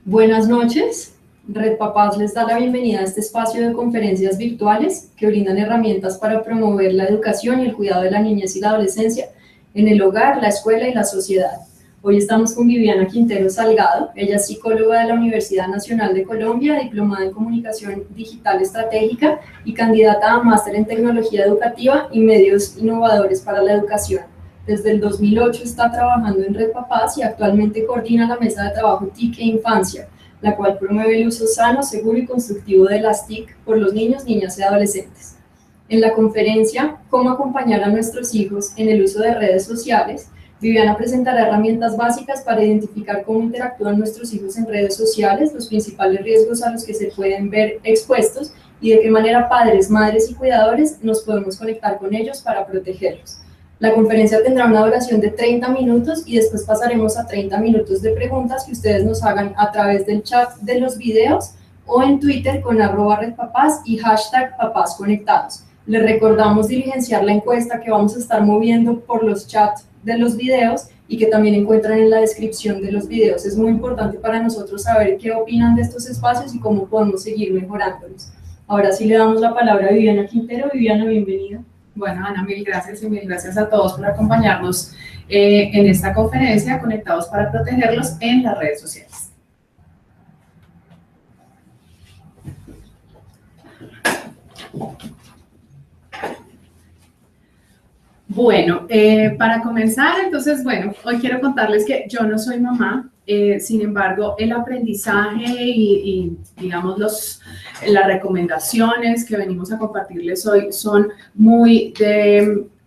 Buenas noches. Red Papás les da la bienvenida a este espacio de conferencias virtuales que brindan herramientas para promover la educación y el cuidado de la niñez y la adolescencia en el hogar, la escuela y la sociedad. Hoy estamos con Viviana Quintero Salgado. Ella es psicóloga de la Universidad Nacional de Colombia, diplomada en Comunicación Digital Estratégica y candidata a máster en Tecnología Educativa y Medios Innovadores para la Educación. Desde el 2008 está trabajando en Red Papás y actualmente coordina la mesa de trabajo TIC e Infancia, la cual promueve el uso sano, seguro y constructivo de las TIC por los niños, niñas y adolescentes. En la conferencia "Cómo acompañar a nuestros hijos en el uso de redes sociales", Viviana presentará herramientas básicas para identificar cómo interactúan nuestros hijos en redes sociales, los principales riesgos a los que se pueden ver expuestos y de qué manera padres, madres y cuidadores nos podemos conectar con ellos para protegerlos. La conferencia tendrá una duración de 30 minutos y después pasaremos a 30 minutos de preguntas que ustedes nos hagan a través del chat de los videos o en Twitter con @redpapás y #papásconectados. Les recordamos diligenciar la encuesta que vamos a estar moviendo por los chats de los videos y que también encuentran en la descripción de los videos. Es muy importante para nosotros saber qué opinan de estos espacios y cómo podemos seguir mejorándolos. Ahora sí le damos la palabra a Viviana Quintero. Viviana, bienvenida. Bueno, Ana, mil gracias y mil gracias a todos por acompañarnos en esta conferencia Conectados para Protegerlos en las redes sociales. Bueno, para comenzar, entonces, bueno, hoy quiero contarles que yo no soy mamá, sin embargo, el aprendizaje y digamos, las recomendaciones que venimos a compartirles hoy son muy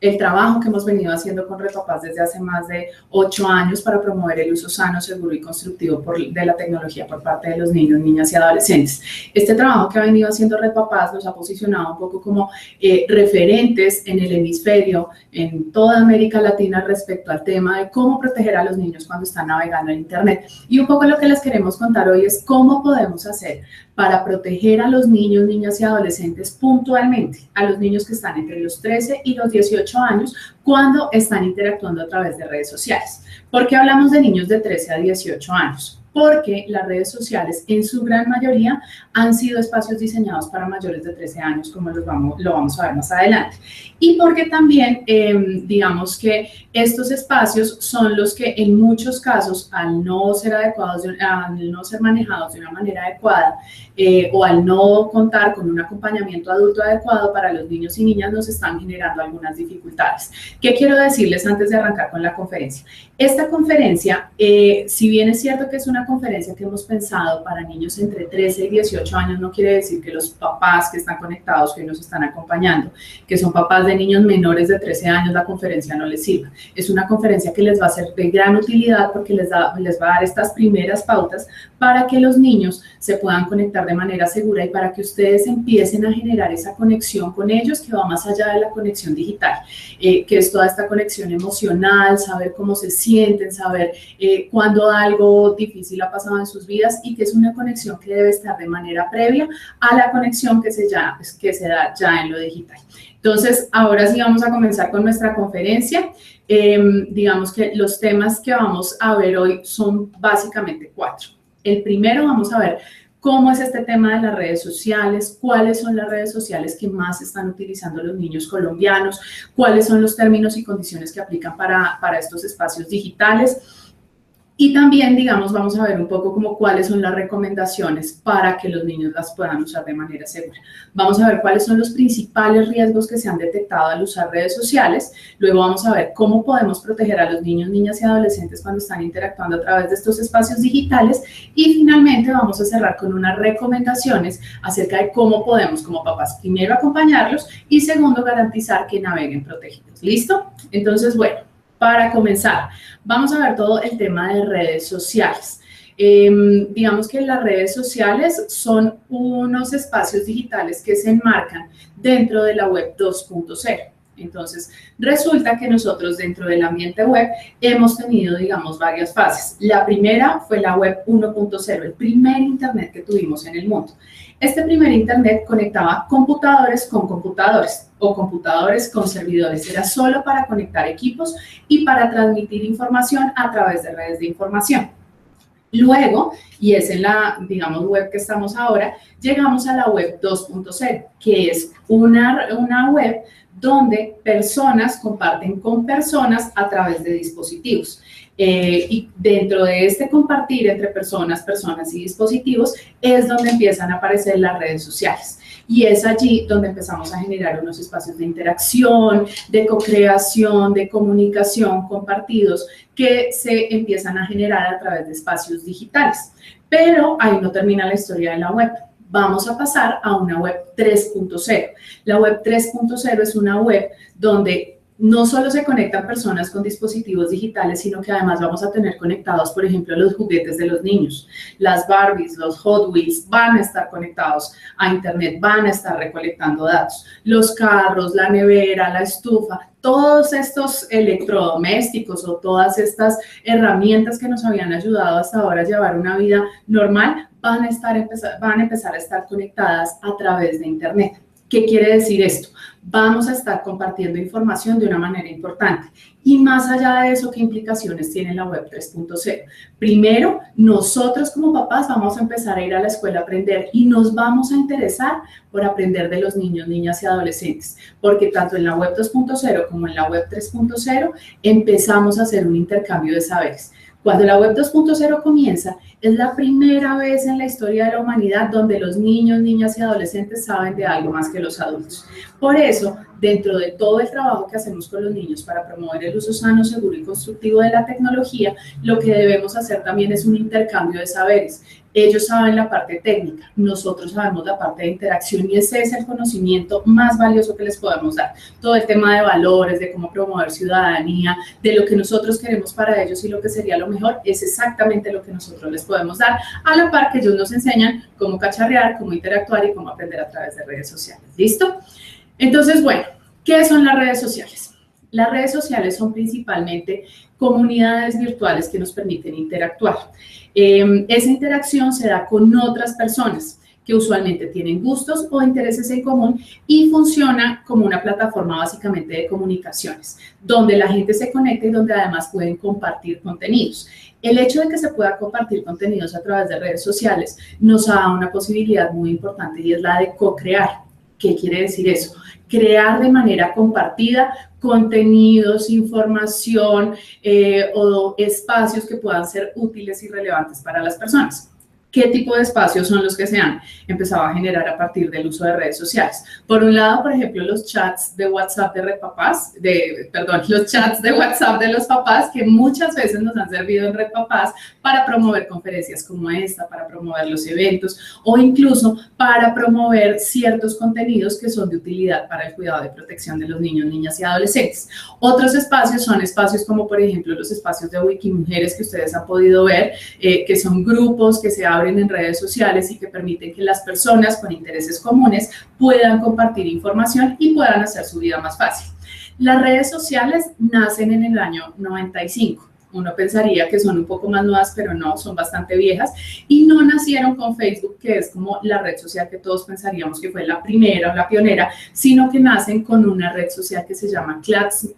el trabajo que hemos venido haciendo con Red Papás desde hace más de 8 años para promover el uso sano, seguro y constructivo de la tecnología por parte de los niños, niñas y adolescentes. Este trabajo que ha venido haciendo Red Papás nos ha posicionado un poco como referentes en el hemisferio, en toda América Latina, respecto al tema de cómo proteger a los niños cuando están navegando en Internet. Y un poco lo que les queremos contar hoy es cómo podemos hacer para proteger a los niños, niñas y adolescentes puntualmente, a los niños que están entre los 13 y los 18 años cuando están interactuando a través de redes sociales. ¿Por qué hablamos de niños de 13 a 18 años? Porque las redes sociales en su gran mayoría han sido espacios diseñados para mayores de 13 años, como lo vamos a ver más adelante. Y porque también, digamos que estos espacios son los que en muchos casos, al no ser adecuados, al no ser manejados de una manera adecuada o al no contar con un acompañamiento adulto adecuado para los niños y niñas, nos están generando algunas dificultades. ¿Qué quiero decirles antes de arrancar con la conferencia? Esta conferencia, si bien es cierto que es una conferencia que hemos pensado para niños entre 13 y 18 años, no quiere decir que los papás que están conectados, que nos están acompañando, que son papás de niños menores de 13 años, la conferencia no les sirva. Es una conferencia que les va a ser de gran utilidad porque les va a dar estas primeras pautas para que los niños se puedan conectar de manera segura y para que ustedes empiecen a generar esa conexión con ellos que va más allá de la conexión digital, que es toda esta conexión emocional, saber cómo se sienten, saber cuando algo difícil ha pasado en sus vidas y que es una conexión que debe estar de manera previa a la conexión que se da ya en lo digital. Entonces, ahora sí vamos a comenzar con nuestra conferencia. Digamos que los temas que vamos a ver hoy son básicamente 4. El primero, vamos a ver cómo es este tema de las redes sociales, cuáles son las redes sociales que más están utilizando los niños colombianos, cuáles son los términos y condiciones que aplican para estos espacios digitales. Y también, digamos, vamos a ver un poco como cuáles son las recomendaciones para que los niños las puedan usar de manera segura. Vamos a ver cuáles son los principales riesgos que se han detectado al usar redes sociales. Luego vamos a ver cómo podemos proteger a los niños, niñas y adolescentes cuando están interactuando a través de estos espacios digitales. Y finalmente vamos a cerrar con unas recomendaciones acerca de cómo podemos, como papás, primero acompañarlos y segundo, garantizar que naveguen protegidos. ¿Listo? Entonces, bueno, para comenzar, vamos a ver todo el tema de redes sociales. Digamos que las redes sociales son unos espacios digitales que se enmarcan dentro de la web 2.0. Entonces, resulta que nosotros dentro del ambiente web hemos tenido, digamos, varias fases. La primera fue la web 1.0, el primer internet que tuvimos en el mundo. Este primer internet conectaba computadores con computadores o computadores con servidores. Era solo para conectar equipos y para transmitir información a través de redes de información. Luego, y es en la, digamos, web que estamos ahora, llegamos a la web 2.0, que es una web donde personas comparten con personas a través de dispositivos. Y dentro de este compartir entre personas y dispositivos es donde empiezan a aparecer las redes sociales. Y es allí donde empezamos a generar unos espacios de interacción, de co-creación, de comunicación compartidos que se empiezan a generar a través de espacios digitales. Pero ahí no termina la historia de la web. Vamos a pasar a una web 3.0. La web 3.0 es una web donde no solo se conectan personas con dispositivos digitales, sino que además vamos a tener conectados, por ejemplo, los juguetes de los niños. Las Barbies, los Hot Wheels van a estar conectados a Internet, van a estar recolectando datos. Los carros, la nevera, la estufa, todos estos electrodomésticos o todas estas herramientas que nos habían ayudado hasta ahora a llevar una vida normal, van a empezar a estar conectadas a través de Internet. ¿Qué quiere decir esto? Vamos a estar compartiendo información de una manera importante. Y más allá de eso, ¿qué implicaciones tiene la web 3.0? Primero, nosotros como papás vamos a empezar a ir a la escuela a aprender y nos vamos a interesar por aprender de los niños, niñas y adolescentes, porque tanto en la web 2.0 como en la web 3.0 empezamos a hacer un intercambio de saberes. Cuando la web 2.0 comienza, es la primera vez en la historia de la humanidad donde los niños, niñas y adolescentes saben de algo más que los adultos. Por eso, dentro de todo el trabajo que hacemos con los niños para promover el uso sano, seguro y constructivo de la tecnología, lo que debemos hacer también es un intercambio de saberes. Ellos saben la parte técnica, nosotros sabemos la parte de interacción y ese es el conocimiento más valioso que les podemos dar. Todo el tema de valores, de cómo promover ciudadanía, de lo que nosotros queremos para ellos y lo que sería lo mejor, es exactamente lo que nosotros les podemos dar, a la par que ellos nos enseñan cómo cacharrear, cómo interactuar y cómo aprender a través de redes sociales. ¿Listo? Entonces, bueno, ¿qué son las redes sociales? Las redes sociales son principalmente comunidades virtuales que nos permiten interactuar. Esa interacción se da con otras personas que usualmente tienen gustos o intereses en común y funciona como una plataforma básicamente de comunicaciones, donde la gente se conecta y donde además pueden compartir contenidos. El hecho de que se pueda compartir contenidos a través de redes sociales nos da una posibilidad muy importante y es la de co-crear. ¿Qué quiere decir eso? Crear de manera compartida contenidos, información o espacios que puedan ser útiles y relevantes para las personas. ¿Qué tipo de espacios son los que se han empezado a generar a partir del uso de redes sociales? Por un lado, por ejemplo, los chats de WhatsApp de Redpapás, los chats de WhatsApp de los papás que muchas veces nos han servido en Redpapás para promover conferencias como esta, para promover los eventos o incluso para promover ciertos contenidos que son de utilidad para el cuidado y protección de los niños, niñas y adolescentes. Otros espacios son espacios como, por ejemplo, los espacios de Wikimujeres que ustedes han podido ver, que son grupos que se abren en redes sociales y que permiten que las personas con intereses comunes puedan compartir información y puedan hacer su vida más fácil. Las redes sociales nacen en el año 95. Uno pensaría que son un poco más nuevas, pero no, son bastante viejas y no nacieron con Facebook, que es como la red social que todos pensaríamos que fue la primera o la pionera, sino que nacen con una red social que se llama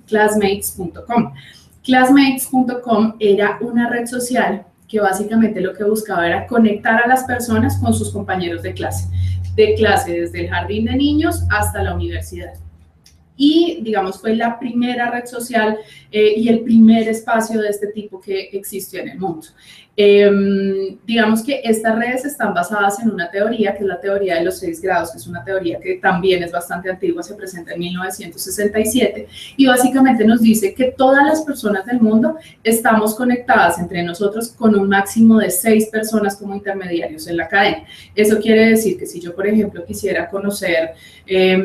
Classmates.com. Classmates.com era una red social que básicamente lo que buscaba era conectar a las personas con sus compañeros de clase desde el jardín de niños hasta la universidad. Y, digamos, fue la primera red social y el primer espacio de este tipo que existió en el mundo. Digamos que estas redes están basadas en una teoría, que es la teoría de los 6 grados, que es una teoría que también es bastante antigua, se presenta en 1967, y básicamente nos dice que todas las personas del mundo estamos conectadas entre nosotros con un máximo de 6 personas como intermediarios en la cadena. Eso quiere decir que si yo, por ejemplo, quisiera conocer,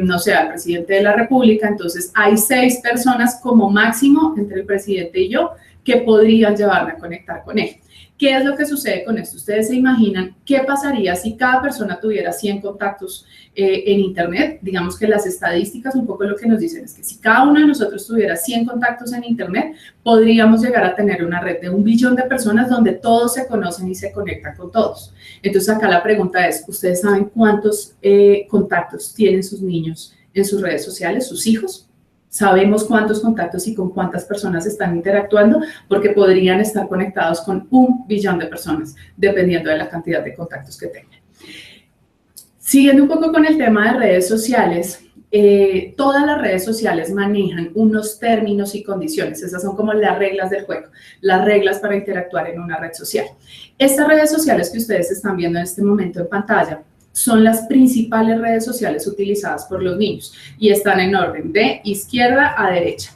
no sé, al presidente de la República, entonces hay 6 personas como máximo entre el presidente y yo que podrían llevarme a conectar con él. ¿Qué es lo que sucede con esto? Ustedes se imaginan qué pasaría si cada persona tuviera 100 contactos en Internet. Digamos que las estadísticas un poco lo que nos dicen es que si cada uno de nosotros tuviera 100 contactos en Internet, podríamos llegar a tener una red de 1 billón de personas donde todos se conocen y se conectan con todos. Entonces acá la pregunta es, ¿ustedes saben cuántos contactos tienen sus niños en sus redes sociales, sus hijos? Sabemos cuántos contactos y con cuántas personas están interactuando porque podrían estar conectados con 1 billón de personas, dependiendo de la cantidad de contactos que tengan. Siguiendo un poco con el tema de redes sociales, todas las redes sociales manejan unos términos y condiciones. Esas son como las reglas del juego, las reglas para interactuar en una red social. Estas redes sociales que ustedes están viendo en este momento en pantalla son las principales redes sociales utilizadas por los niños y están en orden de izquierda a derecha.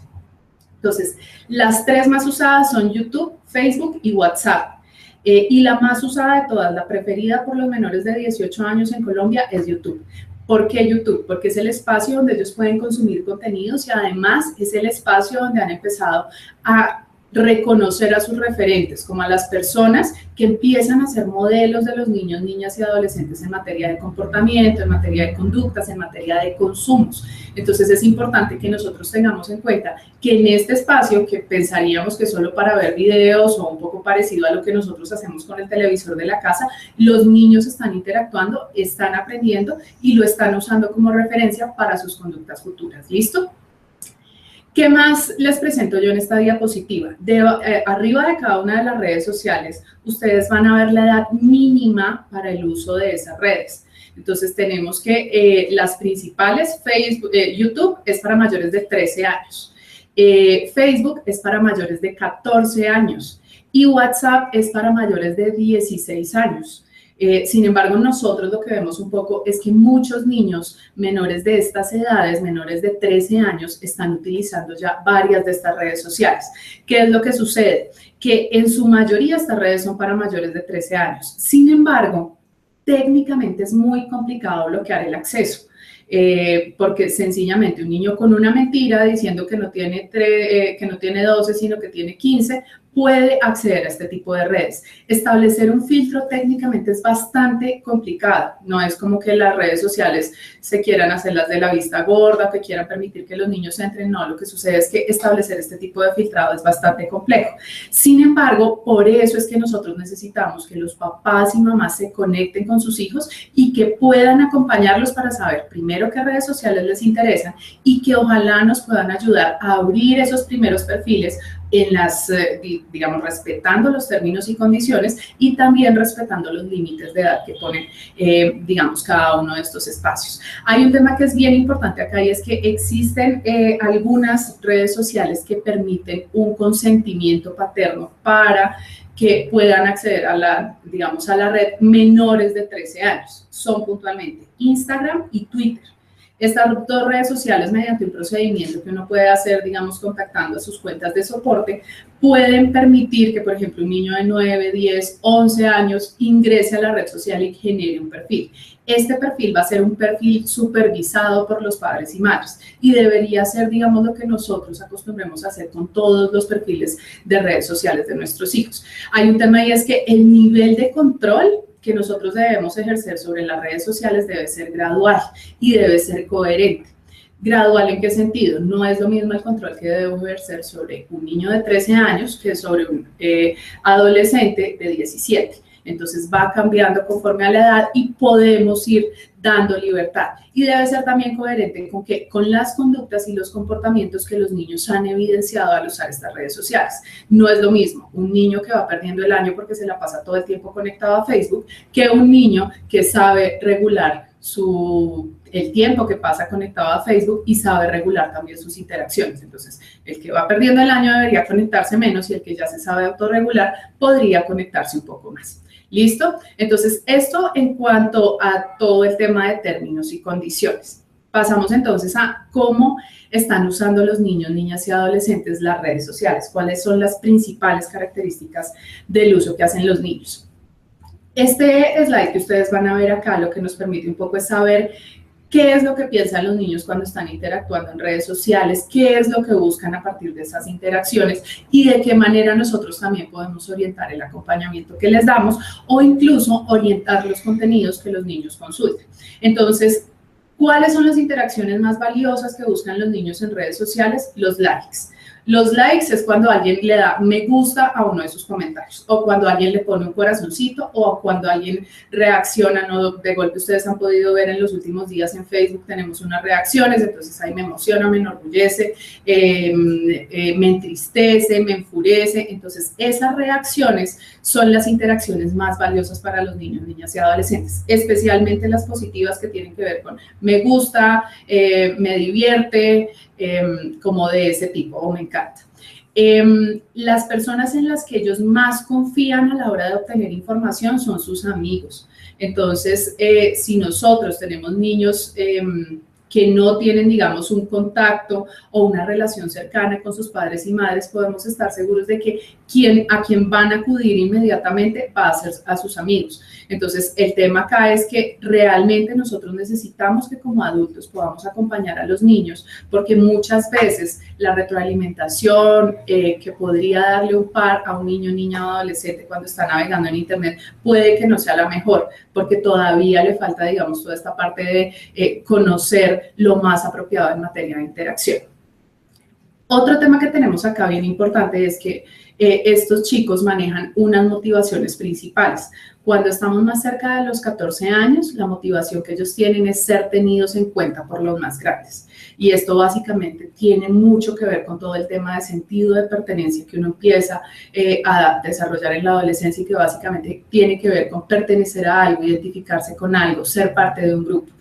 Entonces, las 3 más usadas son YouTube, Facebook y WhatsApp. Y la más usada de todas, la preferida por los menores de 18 años en Colombia, es YouTube. ¿Por qué YouTube? Porque es el espacio donde ellos pueden consumir contenidos y además es el espacio donde han empezado a reconocer a sus referentes, como a las personas que empiezan a ser modelos de los niños, niñas y adolescentes en materia de comportamiento, en materia de conductas, en materia de consumos. Entonces es importante que nosotros tengamos en cuenta que en este espacio, que pensaríamos que solo para ver videos o un poco parecido a lo que nosotros hacemos con el televisor de la casa, los niños están interactuando, están aprendiendo y lo están usando como referencia para sus conductas futuras. ¿Listo? ¿Qué más les presento yo en esta diapositiva? Arriba de cada una de las redes sociales, ustedes van a ver la edad mínima para el uso de esas redes. Entonces tenemos que las principales, Facebook, YouTube es para mayores de 13 años, Facebook es para mayores de 14 años y WhatsApp es para mayores de 16 años. Sin embargo, nosotros lo que vemos un poco es que muchos niños menores de estas edades, menores de 13 años, están utilizando ya varias de estas redes sociales. ¿Qué es lo que sucede? Que en su mayoría estas redes son para mayores de 13 años. Sin embargo, técnicamente es muy complicado bloquear el acceso. Porque sencillamente un niño con una mentira diciendo que no tiene 12, sino que tiene 15, puede acceder a este tipo de redes. Establecer un filtro técnicamente es bastante complicado. No es como que las redes sociales se quieran hacerlas de la vista gorda, que quieran permitir que los niños entren. No, lo que sucede es que establecer este tipo de filtrado es bastante complejo. Sin embargo, por eso es que nosotros necesitamos que los papás y mamás se conecten con sus hijos y que puedan acompañarlos para saber primero qué redes sociales les interesan y que ojalá nos puedan ayudar a abrir esos primeros perfiles en las, digamos, respetando los términos y condiciones y también respetando los límites de edad que ponen, digamos, cada uno de estos espacios. Hay un tema que es bien importante acá y es que existen algunas redes sociales que permiten un consentimiento paterno para que puedan acceder a la, digamos, a la red menores de 13 años. Son puntualmente Instagram y Twitter. Estas 2 redes sociales, mediante un procedimiento que uno puede hacer, digamos, contactando a sus cuentas de soporte, pueden permitir que, por ejemplo, un niño de 9, 10, 11 años ingrese a la red social y genere un perfil. Este perfil va a ser un perfil supervisado por los padres y madres y debería ser, digamos, lo que nosotros acostumbremos a hacer con todos los perfiles de redes sociales de nuestros hijos. Hay un tema y es que el nivel de control que nosotros debemos ejercer sobre las redes sociales debe ser gradual y debe ser coherente. ¿Gradual en qué sentido? No es lo mismo el control que debemos ejercer sobre un niño de 13 años que sobre un adolescente de 17. Entonces va cambiando conforme a la edad y podemos ir dando libertad. Y debe ser también coherente con las conductas y los comportamientos que los niños han evidenciado al usar estas redes sociales. No es lo mismo un niño que va perdiendo el año porque se la pasa todo el tiempo conectado a Facebook que un niño que sabe regular el tiempo que pasa conectado a Facebook y sabe regular también sus interacciones. Entonces, el que va perdiendo el año debería conectarse menos y el que ya se sabe autorregular podría conectarse un poco más. ¿Listo? Entonces, esto en cuanto a todo el tema de términos y condiciones. Pasamos entonces a cómo están usando los niños, niñas y adolescentes las redes sociales. ¿Cuáles son las principales características del uso que hacen los niños? Este slide que ustedes van a ver acá lo que nos permite un poco es saber qué es lo que piensan los niños cuando están interactuando en redes sociales, qué es lo que buscan a partir de esas interacciones y de qué manera nosotros también podemos orientar el acompañamiento que les damos o incluso orientar los contenidos que los niños consulten. Entonces, ¿cuáles son las interacciones más valiosas que buscan los niños en redes sociales? Los likes. Los likes es cuando alguien le da me gusta a uno de sus comentarios, o cuando alguien le pone un corazoncito, o cuando alguien reacciona, ¿no? De golpe ustedes han podido ver en los últimos días en Facebook, tenemos unas reacciones, entonces ahí me emociona, me enorgullece, me entristece, me enfurece. Entonces esas reacciones son las interacciones más valiosas para los niños, niñas y adolescentes, especialmente las positivas que tienen que ver con me gusta, me divierte, como de ese tipo, o me encanta. Las personas en las que ellos más confían a la hora de obtener información son sus amigos. Entonces, si nosotros tenemos niños que no tienen, digamos, un contacto o una relación cercana con sus padres y madres, podemos estar seguros de que a quien van a acudir inmediatamente va a ser a sus amigos. Entonces, el tema acá es que realmente nosotros necesitamos que como adultos podamos acompañar a los niños, porque muchas veces la retroalimentación que podría darle un par a un niño, niña o adolescente cuando está navegando en internet puede que no sea la mejor, porque todavía le falta, digamos, toda esta parte de conocer lo más apropiado en materia de interacción. Otro tema que tenemos acá bien importante es que estos chicos manejan unas motivaciones principales. Cuando estamos más cerca de los 14 años, la motivación que ellos tienen es ser tenidos en cuenta por los más grandes. Y esto básicamente tiene mucho que ver con todo el tema de sentido de pertenencia que uno empieza a desarrollar en la adolescencia y que básicamente tiene que ver con pertenecer a algo, identificarse con algo, ser parte de un grupo.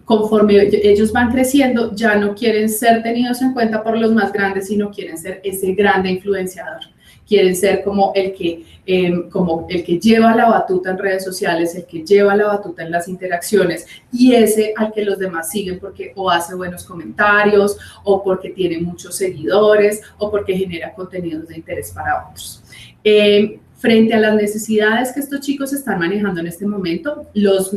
Conforme ellos van creciendo, ya no quieren ser tenidos en cuenta por los más grandes, sino quieren ser ese grande influenciador. Quieren ser como el que lleva la batuta en redes sociales, el que lleva la batuta en las interacciones y ese al que los demás siguen porque o hace buenos comentarios o porque tiene muchos seguidores o porque genera contenidos de interés para otros. Frente a las necesidades que estos chicos están manejando en este momento, los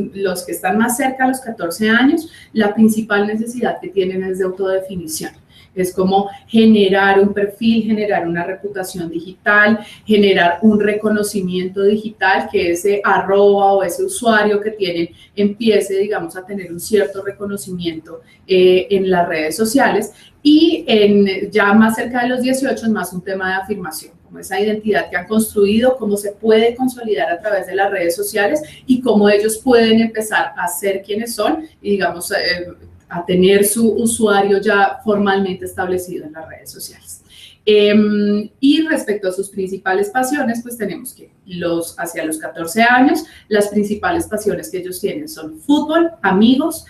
que están más cerca a los 14 años, la principal necesidad que tienen es de autodefinición. Es como generar un perfil, generar una reputación digital, generar un reconocimiento digital, que ese arroba o ese usuario que tienen empiece, digamos, a tener un cierto reconocimiento en las redes sociales. Y ya más cerca de los 18 es más un tema de afirmación, como esa identidad que han construido, cómo se puede consolidar a través de las redes sociales y cómo ellos pueden empezar a ser quienes son y, digamos, a tener su usuario ya formalmente establecido en las redes sociales. Y respecto a sus principales pasiones, pues tenemos que hacia los 14 años, las principales pasiones que ellos tienen son fútbol, amigos,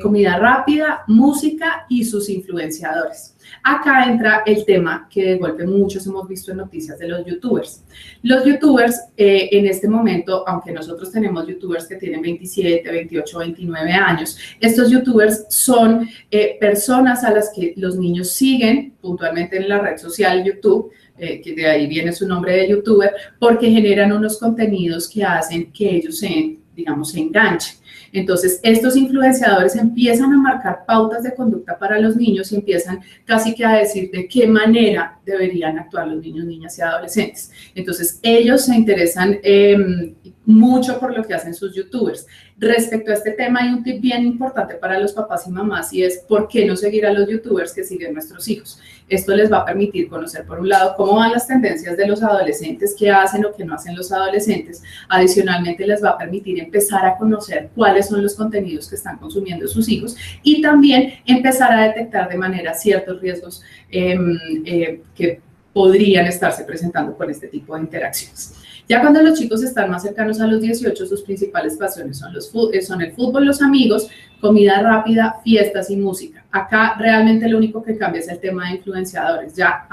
comida rápida, música y sus influenciadores. Acá entra el tema que de golpe muchos hemos visto en noticias de los youtubers. Los youtubers en este momento, aunque nosotros tenemos youtubers que tienen 27, 28, 29 años, estos youtubers son personas a las que los niños siguen puntualmente en la red social YouTube, que de ahí viene su nombre de youtuber, porque generan unos contenidos que hacen que ellos se enganchen. Entonces, estos influenciadores empiezan a marcar pautas de conducta para los niños y empiezan casi que a decir de qué manera deberían actuar los niños, niñas y adolescentes. Entonces, ellos se interesan mucho por lo que hacen sus youtubers. Respecto a este tema, hay un tip bien importante para los papás y mamás y es ¿por qué no seguir a los youtubers que siguen nuestros hijos? Esto les va a permitir conocer, por un lado, cómo van las tendencias de los adolescentes, qué hacen o qué no hacen los adolescentes. Adicionalmente, les va a permitir empezar a conocer cuáles son los contenidos que están consumiendo sus hijos y también empezar a detectar de manera ciertos riesgos que podrían estarse presentando con este tipo de interacciones. Ya cuando los chicos están más cercanos a los 18, sus principales pasiones son el fútbol, los amigos, comida rápida, fiestas y música. Acá realmente lo único que cambia es el tema de influenciadores. Ya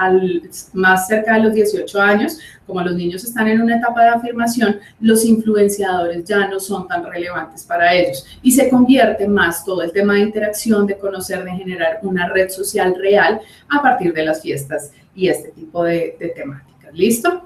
más cerca de los 18 años, como los niños están en una etapa de afirmación, los influenciadores ya no son tan relevantes para ellos y se convierte más todo el tema de interacción, de conocer, de generar una red social real a partir de las fiestas y este tipo de temáticas. ¿Listo?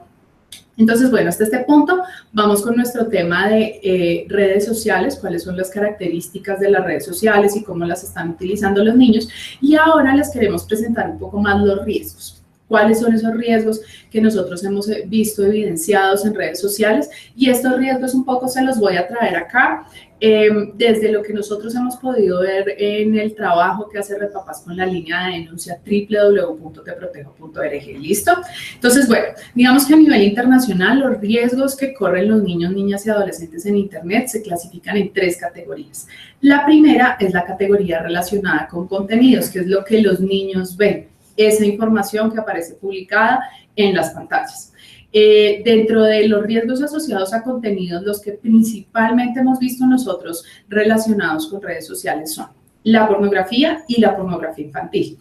Entonces, bueno, hasta este punto vamos con nuestro tema de redes sociales, cuáles son las características de las redes sociales y cómo las están utilizando los niños. Y ahora les queremos presentar un poco más los riesgos. ¿Cuáles son esos riesgos que nosotros hemos visto evidenciados en redes sociales? Y estos riesgos un poco se los voy a traer acá Desde lo que nosotros hemos podido ver en el trabajo que hace Red Papás con la línea de denuncia www.teprotejo.org. ¿Listo? Entonces, bueno, digamos que a nivel internacional los riesgos que corren los niños, niñas y adolescentes en Internet se clasifican en 3 categorías. La primera es la categoría relacionada con contenidos, que es lo que los niños ven, esa información que aparece publicada en las pantallas. Dentro de los riesgos asociados a contenidos, los que principalmente hemos visto nosotros relacionados con redes sociales son la pornografía y la pornografía infantil.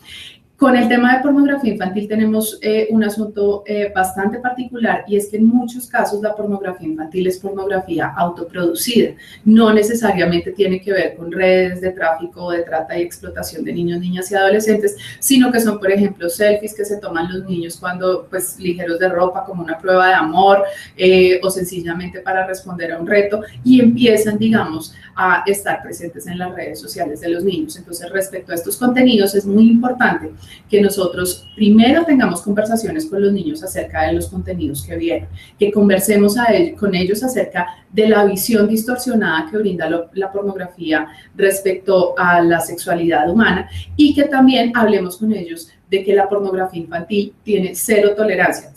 Con el tema de pornografía infantil tenemos un asunto bastante particular, y es que en muchos casos la pornografía infantil es pornografía autoproducida. No necesariamente tiene que ver con redes de tráfico, de trata y explotación de niños, niñas y adolescentes, sino que son, por ejemplo, selfies que se toman los niños cuando, pues, ligeros de ropa, como una prueba de amor, o sencillamente para responder a un reto, y empiezan, digamos, a estar presentes en las redes sociales de los niños. Entonces, respecto a estos contenidos, es muy importante que nosotros primero tengamos conversaciones con los niños acerca de los contenidos que vieron, que conversemos con ellos acerca de la visión distorsionada que brinda la pornografía respecto a la sexualidad humana, y que también hablemos con ellos de que la pornografía infantil tiene cero tolerancia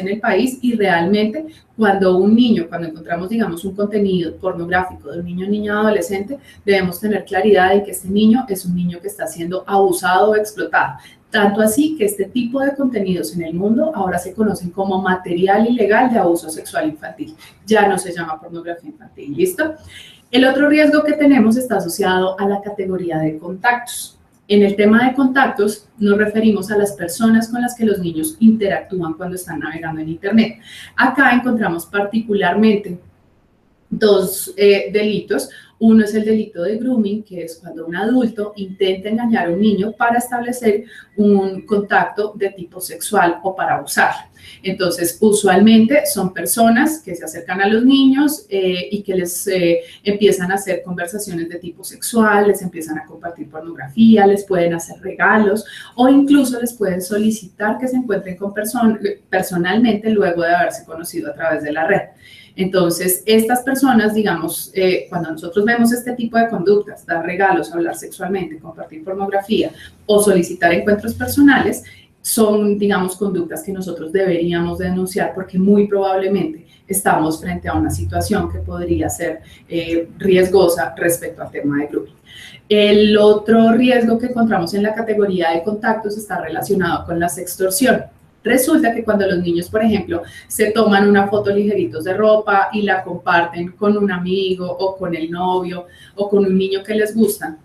en el país, y realmente cuando encontramos, digamos, un contenido pornográfico de un niño, niña o adolescente, debemos tener claridad de que este niño es un niño que está siendo abusado o explotado. Tanto así que este tipo de contenidos en el mundo ahora se conocen como material ilegal de abuso sexual infantil. Ya no se llama pornografía infantil, ¿listo? El otro riesgo que tenemos está asociado a la categoría de contactos. En el tema de contactos nos referimos a las personas con las que los niños interactúan cuando están navegando en Internet. Acá encontramos particularmente 2 delitos. Uno es el delito de grooming, que es cuando un adulto intenta engañar a un niño para establecer un contacto de tipo sexual o para abusarlo. Entonces, usualmente son personas que se acercan a los niños y que les empiezan a hacer conversaciones de tipo sexual, les empiezan a compartir pornografía, les pueden hacer regalos, o incluso les pueden solicitar que se encuentren personalmente luego de haberse conocido a través de la red. Entonces, estas personas, digamos, cuando nosotros vemos este tipo de conductas, dar regalos, hablar sexualmente, compartir pornografía o solicitar encuentros personales, son, digamos, conductas que nosotros deberíamos denunciar, porque muy probablemente estamos frente a una situación que podría ser riesgosa respecto al tema de grooming. El otro riesgo que encontramos en la categoría de contactos está relacionado con la sextorsión. Resulta que cuando los niños, por ejemplo, se toman una foto ligeritos de ropa y la comparten con un amigo o con el novio o con un niño que les gusta,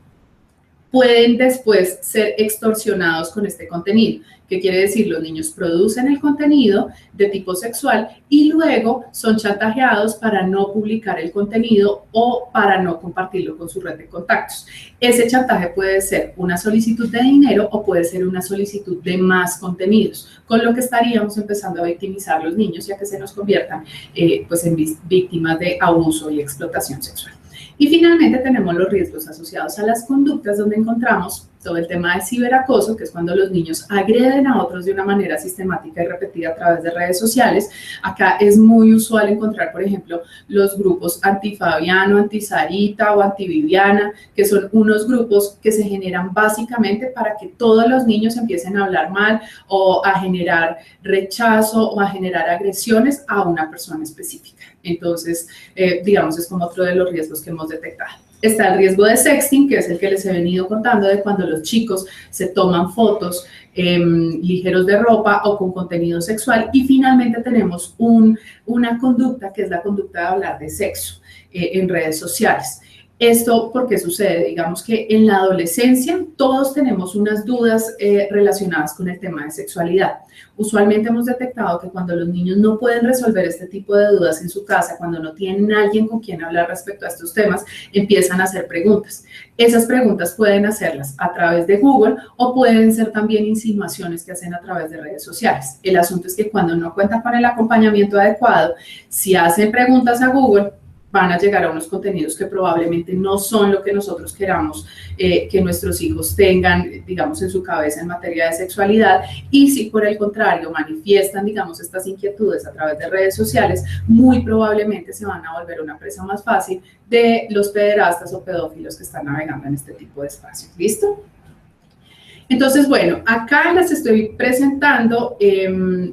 pueden después ser extorsionados con este contenido. ¿Qué quiere decir? Los niños producen el contenido de tipo sexual y luego son chantajeados para no publicar el contenido o para no compartirlo con su red de contactos. Ese chantaje puede ser una solicitud de dinero o puede ser una solicitud de más contenidos, con lo que estaríamos empezando a victimizar a los niños y a que se nos conviertan pues en víctimas de abuso y explotación sexual. Y finalmente tenemos los riesgos asociados a las conductas, donde encontramos todo el tema de ciberacoso, que es cuando los niños agreden a otros de una manera sistemática y repetida a través de redes sociales. Acá es muy usual encontrar, por ejemplo, los grupos antifabiano, antisarita o antiviviana, que son unos grupos que se generan básicamente para que todos los niños empiecen a hablar mal o a generar rechazo o a generar agresiones a una persona específica. Entonces, digamos, es como otro de los riesgos que hemos detectado. Está el riesgo de sexting, que es el que les he venido contando, de cuando los chicos se toman fotos ligeros de ropa o con contenido sexual. Y finalmente tenemos una conducta, que es la conducta de hablar de sexo en redes sociales. ¿Esto por qué sucede? Digamos que en la adolescencia todos tenemos unas dudas relacionadas con el tema de sexualidad. Usualmente hemos detectado que cuando los niños no pueden resolver este tipo de dudas en su casa, cuando no tienen a alguien con quien hablar respecto a estos temas, empiezan a hacer preguntas. Esas preguntas pueden hacerlas a través de Google o pueden ser también insinuaciones que hacen a través de redes sociales. El asunto es que cuando no cuentan con el acompañamiento adecuado, si hacen preguntas a Google, van a llegar a unos contenidos que probablemente no son lo que nosotros queramos que nuestros hijos tengan, digamos, en su cabeza en materia de sexualidad. Y si por el contrario manifiestan, digamos, estas inquietudes a través de redes sociales, muy probablemente se van a volver una presa más fácil de los pederastas o pedófilos que están navegando en este tipo de espacios. ¿Listo? Entonces, bueno, acá les estoy presentando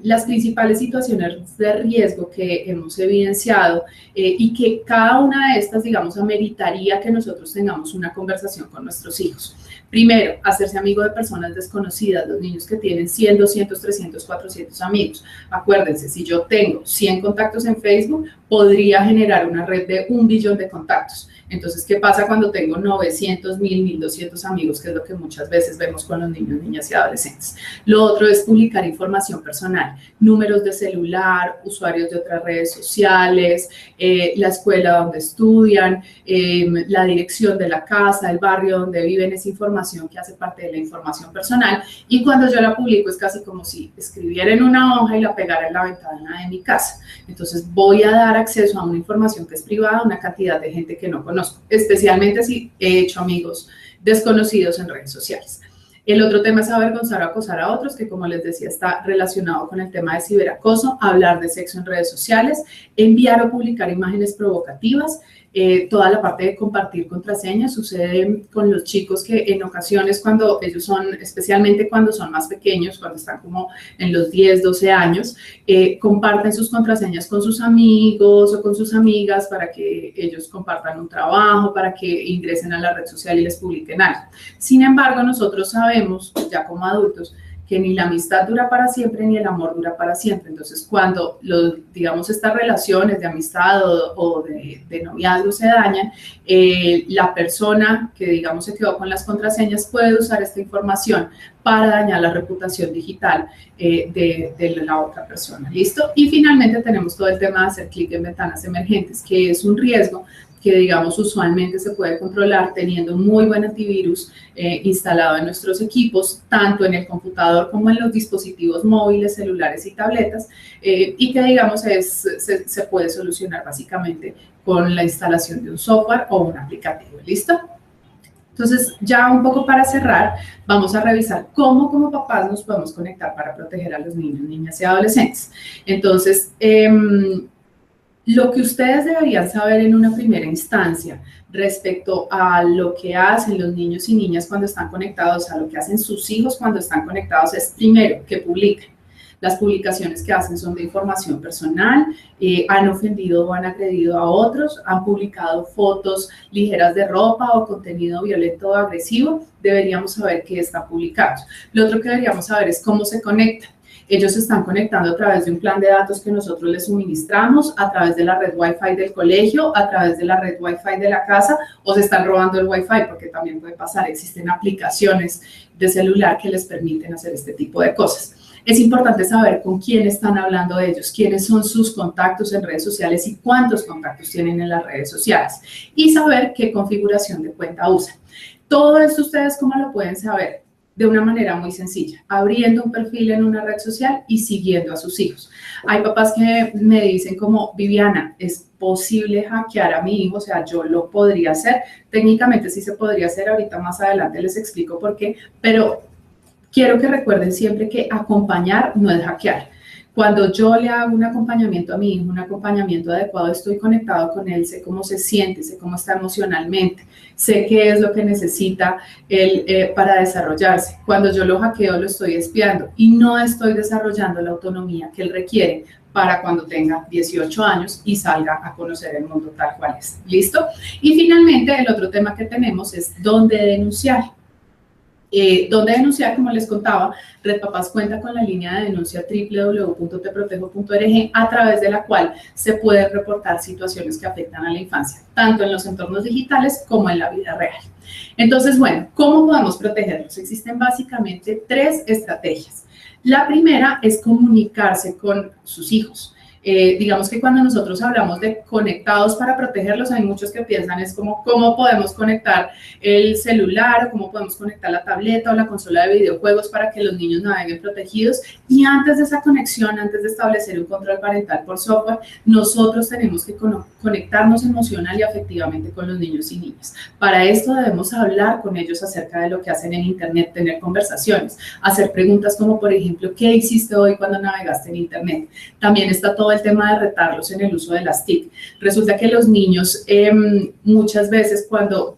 las principales situaciones de riesgo que hemos evidenciado y que cada una de estas, digamos, ameritaría que nosotros tengamos una conversación con nuestros hijos. Primero, hacerse amigo de personas desconocidas, los niños que tienen 100, 200, 300, 400 amigos. Acuérdense, si yo tengo 100 contactos en Facebook, podría generar una red de 1 billón de contactos. Entonces, ¿qué pasa cuando tengo 900, 1000, 1200 amigos? Que es lo que muchas veces vemos con los niños, niñas y adolescentes. Lo otro es publicar información personal, números de celular, usuarios de otras redes sociales, la escuela donde estudian, la dirección de la casa, el barrio donde viven, es información que hace parte de la información personal. Y cuando yo la publico es casi como si escribiera en una hoja y la pegara en la ventana de mi casa. Entonces, voy a dar acceso a una información que es privada a una cantidad de gente que no conozco, especialmente si he hecho amigos desconocidos en redes sociales. El otro tema es avergonzar o acosar a otros, que como les decía está relacionado con el tema de ciberacoso, hablar de sexo en redes sociales, enviar o publicar imágenes provocativas, toda la parte de compartir contraseñas. Sucede con los chicos que en ocasiones cuando ellos son, especialmente cuando son más pequeños, cuando están como en los 10, 12 años, comparten sus contraseñas con sus amigos o con sus amigas para que ellos compartan un trabajo, para que ingresen a la red social y les publiquen algo. Sin embargo, nosotros sabemos, ya como adultos, que ni la amistad dura para siempre, ni el amor dura para siempre. Entonces, cuando, digamos, estas relaciones de amistad o de noviazgo se dañan, la persona que, digamos, se quedó con las contraseñas puede usar esta información para dañar la reputación digital de la otra persona. ¿Listo? Y finalmente tenemos todo el tema de hacer clic en ventanas emergentes, que es un riesgo que, digamos, usualmente se puede controlar teniendo un muy buen antivirus instalado en nuestros equipos, tanto en el computador como en los dispositivos móviles, celulares y tabletas, y que, digamos, se puede solucionar básicamente con la instalación de un software o un aplicativo. ¿Listo? Entonces, ya un poco para cerrar, vamos a revisar cómo como papás nos podemos conectar para proteger a los niños, niñas y adolescentes. Entonces, lo que ustedes deberían saber en una primera instancia respecto a lo que hacen los niños y niñas cuando están conectados, a lo que hacen sus hijos cuando están conectados, es primero que publiquen. Las publicaciones que hacen son de información personal, han ofendido o han agredido a otros, han publicado fotos ligeras de ropa o contenido violento o agresivo, deberíamos saber qué están publicando. Lo otro que deberíamos saber es cómo se conectan. Ellos se están conectando a través de un plan de datos que nosotros les suministramos, a través de la red Wi-Fi del colegio, a través de la red Wi-Fi de la casa, o se están robando el Wi-Fi, porque también puede pasar. Existen aplicaciones de celular que les permiten hacer este tipo de cosas. Es importante saber con quién están hablando ellos, quiénes son sus contactos en redes sociales y cuántos contactos tienen en las redes sociales, y saber qué configuración de cuenta usan. Todo esto ustedes, ¿cómo lo pueden saber? De una manera muy sencilla, abriendo un perfil en una red social y siguiendo a sus hijos. Hay papás que me dicen como, Viviana, ¿es posible hackear a mi hijo? O sea, yo lo podría hacer. Técnicamente sí se podría hacer, ahorita más adelante les explico por qué, pero quiero que recuerden siempre que acompañar no es hackear. Cuando yo le hago un acompañamiento a mi hijo, un acompañamiento adecuado, estoy conectado con él, sé cómo se siente, sé cómo está emocionalmente, sé qué es lo que necesita él para desarrollarse. Cuando yo lo hackeo, lo estoy espiando y no estoy desarrollando la autonomía que él requiere para cuando tenga 18 años y salga a conocer el mundo tal cual es. ¿Listo? Y finalmente, el otro tema que tenemos es dónde denunciar. Donde denunciar, como les contaba, Red Papás cuenta con la línea de denuncia www.teprotejo.org, a través de la cual se pueden reportar situaciones que afectan a la infancia, tanto en los entornos digitales como en la vida real. Entonces, bueno, ¿cómo podemos protegerlos? Existen básicamente 3 estrategias. La primera es comunicarse con sus hijos. Digamos que cuando nosotros hablamos de conectados para protegerlos, hay muchos que piensan es como cómo podemos conectar el celular o cómo podemos conectar la tableta o la consola de videojuegos para que los niños naveguen protegidos. Y antes de esa conexión, antes de establecer un control parental por software, nosotros tenemos que conectarnos emocional y afectivamente con los niños y niñas. Para esto debemos hablar con ellos acerca de lo que hacen en Internet, tener conversaciones, hacer preguntas como, por ejemplo, ¿qué hiciste hoy cuando navegaste en Internet? También está todo el tema de retarlos en el uso de las TIC. Resulta que los niños muchas veces cuando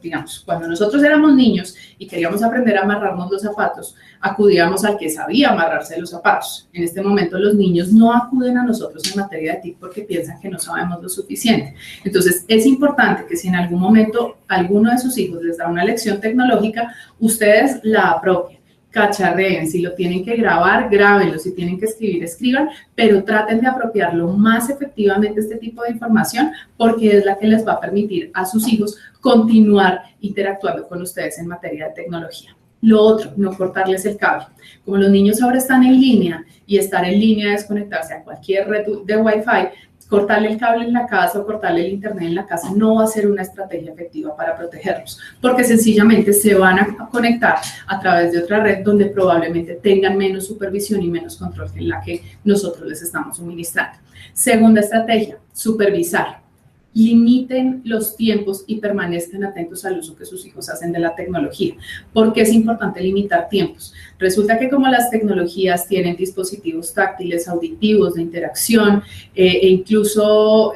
nosotros éramos niños y queríamos aprender a amarrarnos los zapatos, acudíamos al que sabía amarrarse los zapatos. En este momento los niños no acuden a nosotros en materia de TIC porque piensan que no sabemos lo suficiente. Entonces es importante que si en algún momento alguno de sus hijos les da una lección tecnológica, ustedes la apropien. Cacharreen, si lo tienen que grabar, grábenlo, si tienen que escribir, escriban, pero traten de apropiarlo más efectivamente este tipo de información porque es la que les va a permitir a sus hijos continuar interactuando con ustedes en materia de tecnología. Lo otro, no cortarles el cable. Como los niños ahora están en línea y estar en línea es conectarse a cualquier red de Wi-Fi, cortarle el cable en la casa o cortarle el internet en la casa no va a ser una estrategia efectiva para protegerlos, porque sencillamente se van a conectar a través de otra red donde probablemente tengan menos supervisión y menos control que en la que nosotros les estamos suministrando. Segunda estrategia, supervisar. Limiten los tiempos y permanezcan atentos al uso que sus hijos hacen de la tecnología. ¿Por qué es importante limitar tiempos? Resulta que como las tecnologías tienen dispositivos táctiles, auditivos, de interacción e incluso,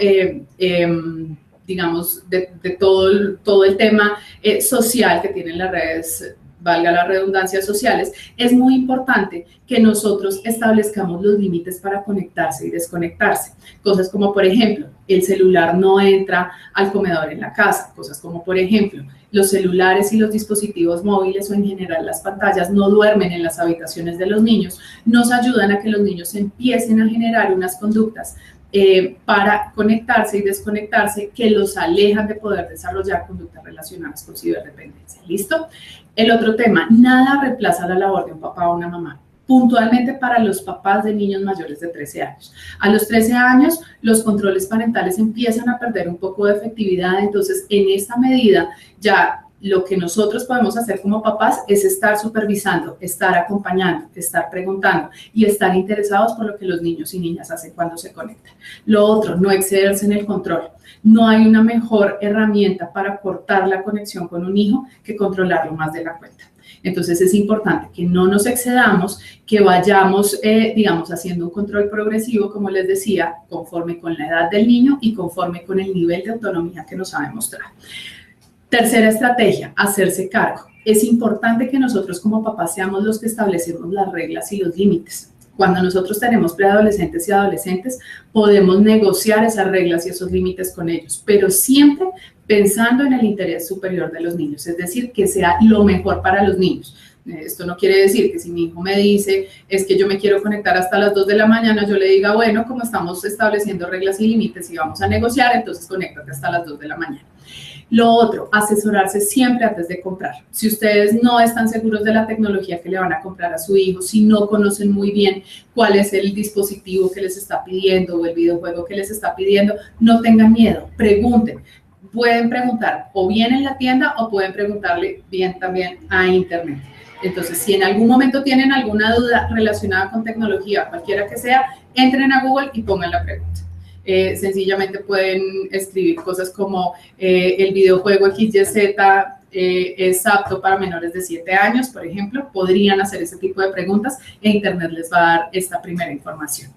digamos, de todo el tema social que tienen las redes, valga la redundancia, sociales, es muy importante que nosotros establezcamos los límites para conectarse y desconectarse. Cosas como, por ejemplo, el celular no entra al comedor en la casa. Cosas como, por ejemplo, los celulares y los dispositivos móviles o en general las pantallas no duermen en las habitaciones de los niños. Nos ayudan a que los niños empiecen a generar unas conductas para conectarse y desconectarse que los alejan de poder desarrollar conductas relacionadas con ciberdependencia. ¿Listo? El otro tema, nada reemplaza la labor de un papá o una mamá. Puntualmente para los papás de niños mayores de 13 años. A los 13 años, los controles parentales empiezan a perder un poco de efectividad, entonces en esta medida ya lo que nosotros podemos hacer como papás es estar supervisando, estar acompañando, estar preguntando y estar interesados por lo que los niños y niñas hacen cuando se conectan. Lo otro, no excederse en el control. No hay una mejor herramienta para cortar la conexión con un hijo que controlarlo más de la cuenta. Entonces es importante que no nos excedamos, que vayamos, digamos, haciendo un control progresivo, como les decía, conforme con la edad del niño y conforme con el nivel de autonomía que nos ha demostrado. Tercera estrategia, hacerse cargo. Es importante que nosotros como papás seamos los que establecemos las reglas y los límites. Cuando nosotros tenemos preadolescentes y adolescentes, podemos negociar esas reglas y esos límites con ellos, pero siempre pensando en el interés superior de los niños, es decir, que sea lo mejor para los niños. Esto no quiere decir que si mi hijo me dice es que yo me quiero conectar hasta las 2 de la mañana, yo le diga, bueno, como estamos estableciendo reglas y límites y vamos a negociar, entonces conéctate hasta las 2 de la mañana. Lo otro, asesorarse siempre antes de comprar. Si ustedes no están seguros de la tecnología que le van a comprar a su hijo, si no conocen muy bien cuál es el dispositivo que les está pidiendo o el videojuego que les está pidiendo, no tengan miedo, pregunten. Pueden preguntar o bien en la tienda o pueden preguntarle bien también a internet. Entonces, si en algún momento tienen alguna duda relacionada con tecnología, cualquiera que sea, entren a Google y pongan la pregunta. Sencillamente pueden escribir cosas como el videojuego XYZ es apto para menores de 7 años, por ejemplo. Podrían hacer ese tipo de preguntas e internet les va a dar esta primera información.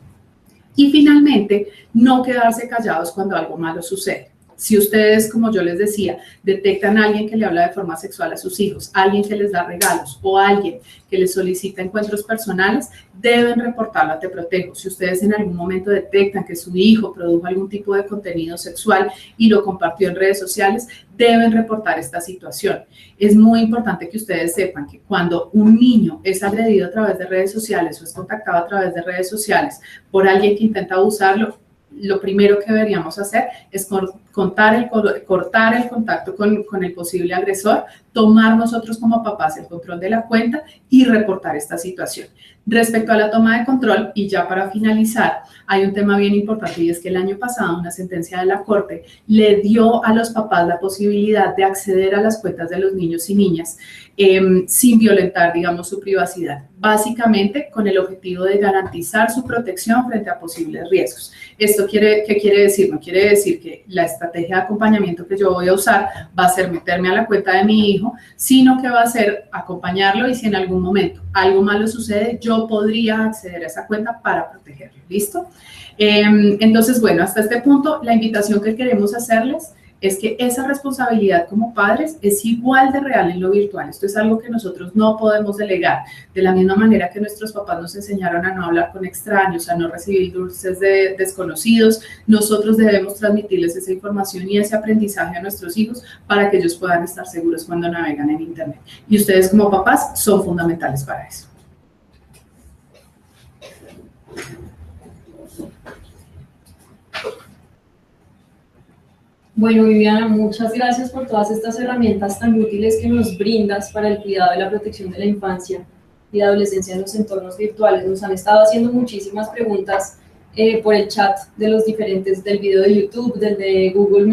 Y finalmente, no quedarse callados cuando algo malo sucede. Si ustedes, como yo les decía, detectan a alguien que le habla de forma sexual a sus hijos, alguien que les da regalos o alguien que les solicita encuentros personales, deben reportarlo a Te Protejo. Si ustedes en algún momento detectan que su hijo produjo algún tipo de contenido sexual y lo compartió en redes sociales, deben reportar esta situación. Es muy importante que ustedes sepan que cuando un niño es agredido a través de redes sociales o es contactado a través de redes sociales por alguien que intenta abusarlo, lo primero que deberíamos hacer es cortar el contacto con el posible agresor, tomar nosotros como papás el control de la cuenta y reportar esta situación. Respecto a la toma de control, y ya para finalizar, hay un tema bien importante y es que el año pasado una sentencia de la Corte le dio a los papás la posibilidad de acceder a las cuentas de los niños y niñas sin violentar, digamos, su privacidad, básicamente con el objetivo de garantizar su protección frente a posibles riesgos. ¿Esto qué quiere decir? No quiere decir que la estrategia de acompañamiento que yo voy a usar va a ser meterme a la cuenta de mi hijo, sino que va a ser acompañarlo y si en algún momento algo malo sucede, yo podría acceder a esa cuenta para protegerlo. ¿Listo? Entonces, bueno, hasta este punto, la invitación que queremos hacerles es que esa responsabilidad como padres es igual de real en lo virtual. Esto es algo que nosotros no podemos delegar. De la misma manera que nuestros papás nos enseñaron a no hablar con extraños, a no recibir dulces de desconocidos, nosotros debemos transmitirles esa información y ese aprendizaje a nuestros hijos para que ellos puedan estar seguros cuando navegan en Internet. Y ustedes como papás son fundamentales para eso. Bueno, Viviana, muchas gracias por todas estas herramientas tan útiles que nos brindas para el cuidado y la protección de la infancia y la adolescencia en los entornos virtuales. Nos han estado haciendo muchísimas preguntas por el chat de los diferentes, del video de YouTube, del de Google+,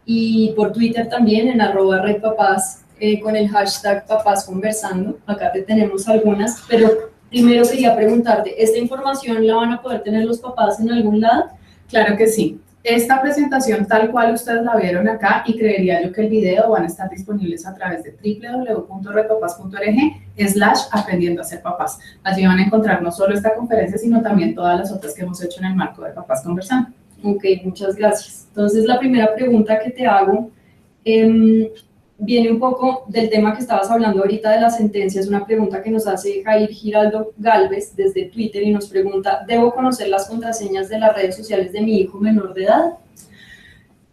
y por Twitter también, en @redpapás, con el hashtag papásconversando. Acá te tenemos algunas, pero primero quería preguntarte, ¿esta información la van a poder tener los papás en algún lado? Claro que sí. Esta presentación tal cual ustedes la vieron acá y creería yo que el video van a estar disponibles a través de www.redpapás.org/aprendiendo a ser papás. Allí van a encontrar no solo esta conferencia, sino también todas las otras que hemos hecho en el marco de Papás Conversando. Ok, muchas gracias. Entonces, la primera pregunta que te hago viene un poco del tema que estabas hablando ahorita de la sentencia. Es una pregunta que nos hace Jair Giraldo Galvez desde Twitter y nos pregunta: ¿debo conocer las contraseñas de las redes sociales de mi hijo menor de edad?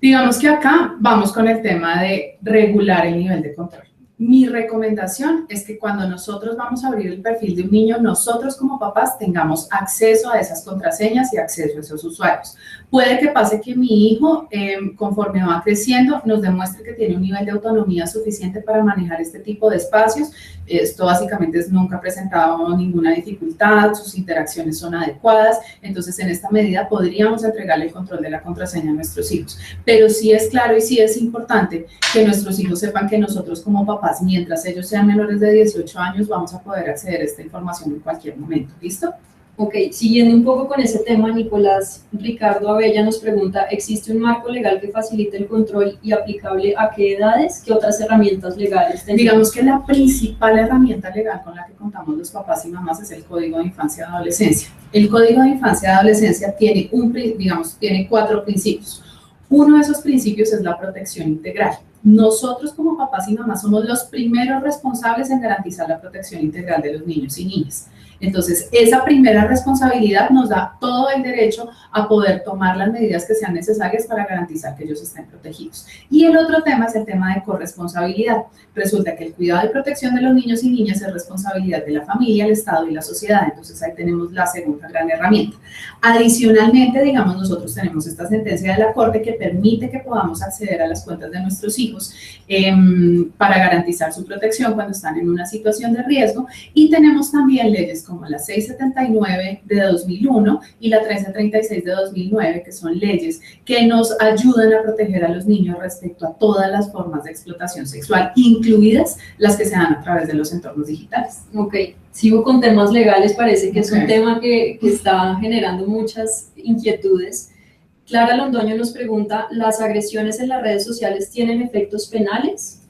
Digamos que acá vamos con el tema de regular el nivel de control. Mi recomendación es que cuando nosotros vamos a abrir el perfil de un niño, nosotros como papás tengamos acceso a esas contraseñas y acceso a esos usuarios. Puede que pase que mi hijo, conforme va creciendo, nos demuestre que tiene un nivel de autonomía suficiente para manejar este tipo de espacios. Esto básicamente nunca ha presentado ninguna dificultad, sus interacciones son adecuadas, entonces en esta medida podríamos entregarle el control de la contraseña a nuestros hijos. Pero sí es claro y sí es importante que nuestros hijos sepan que nosotros como papás, mientras ellos sean menores de 18 años, vamos a poder acceder a esta información en cualquier momento. ¿Listo? Ok, siguiendo un poco con ese tema, Nicolás Ricardo Abella nos pregunta: ¿existe un marco legal que facilite el control y aplicable a qué edades? ¿Qué otras herramientas legales tenemos? Digamos que la principal herramienta legal con la que contamos los papás y mamás es el Código de Infancia y Adolescencia. El Código de Infancia y Adolescencia tiene, tiene 4 principios. Uno de esos principios es la protección integral. Nosotros como papás y mamás somos los primeros responsables en garantizar la protección integral de los niños y niñas. Entonces, esa primera responsabilidad nos da todo el derecho a poder tomar las medidas que sean necesarias para garantizar que ellos estén protegidos. Y el otro tema es el tema de corresponsabilidad. Resulta que el cuidado y protección de los niños y niñas es responsabilidad de la familia, el Estado y la sociedad. Entonces, ahí tenemos la segunda gran herramienta. Adicionalmente, digamos, nosotros tenemos esta sentencia de la Corte que permite que podamos acceder a las cuentas de nuestros hijos para garantizar su protección cuando están en una situación de riesgo. Y tenemos también leyes como la 679 de 2001 y la 1336 de 2009, que son leyes que nos ayudan a proteger a los niños respecto a todas las formas de explotación sexual, incluidas las que se dan a través de los entornos digitales. Ok, sigo con temas legales, parece que es un tema que está generando muchas inquietudes. Clara Londoño nos pregunta: ¿las agresiones en las redes sociales tienen efectos penales?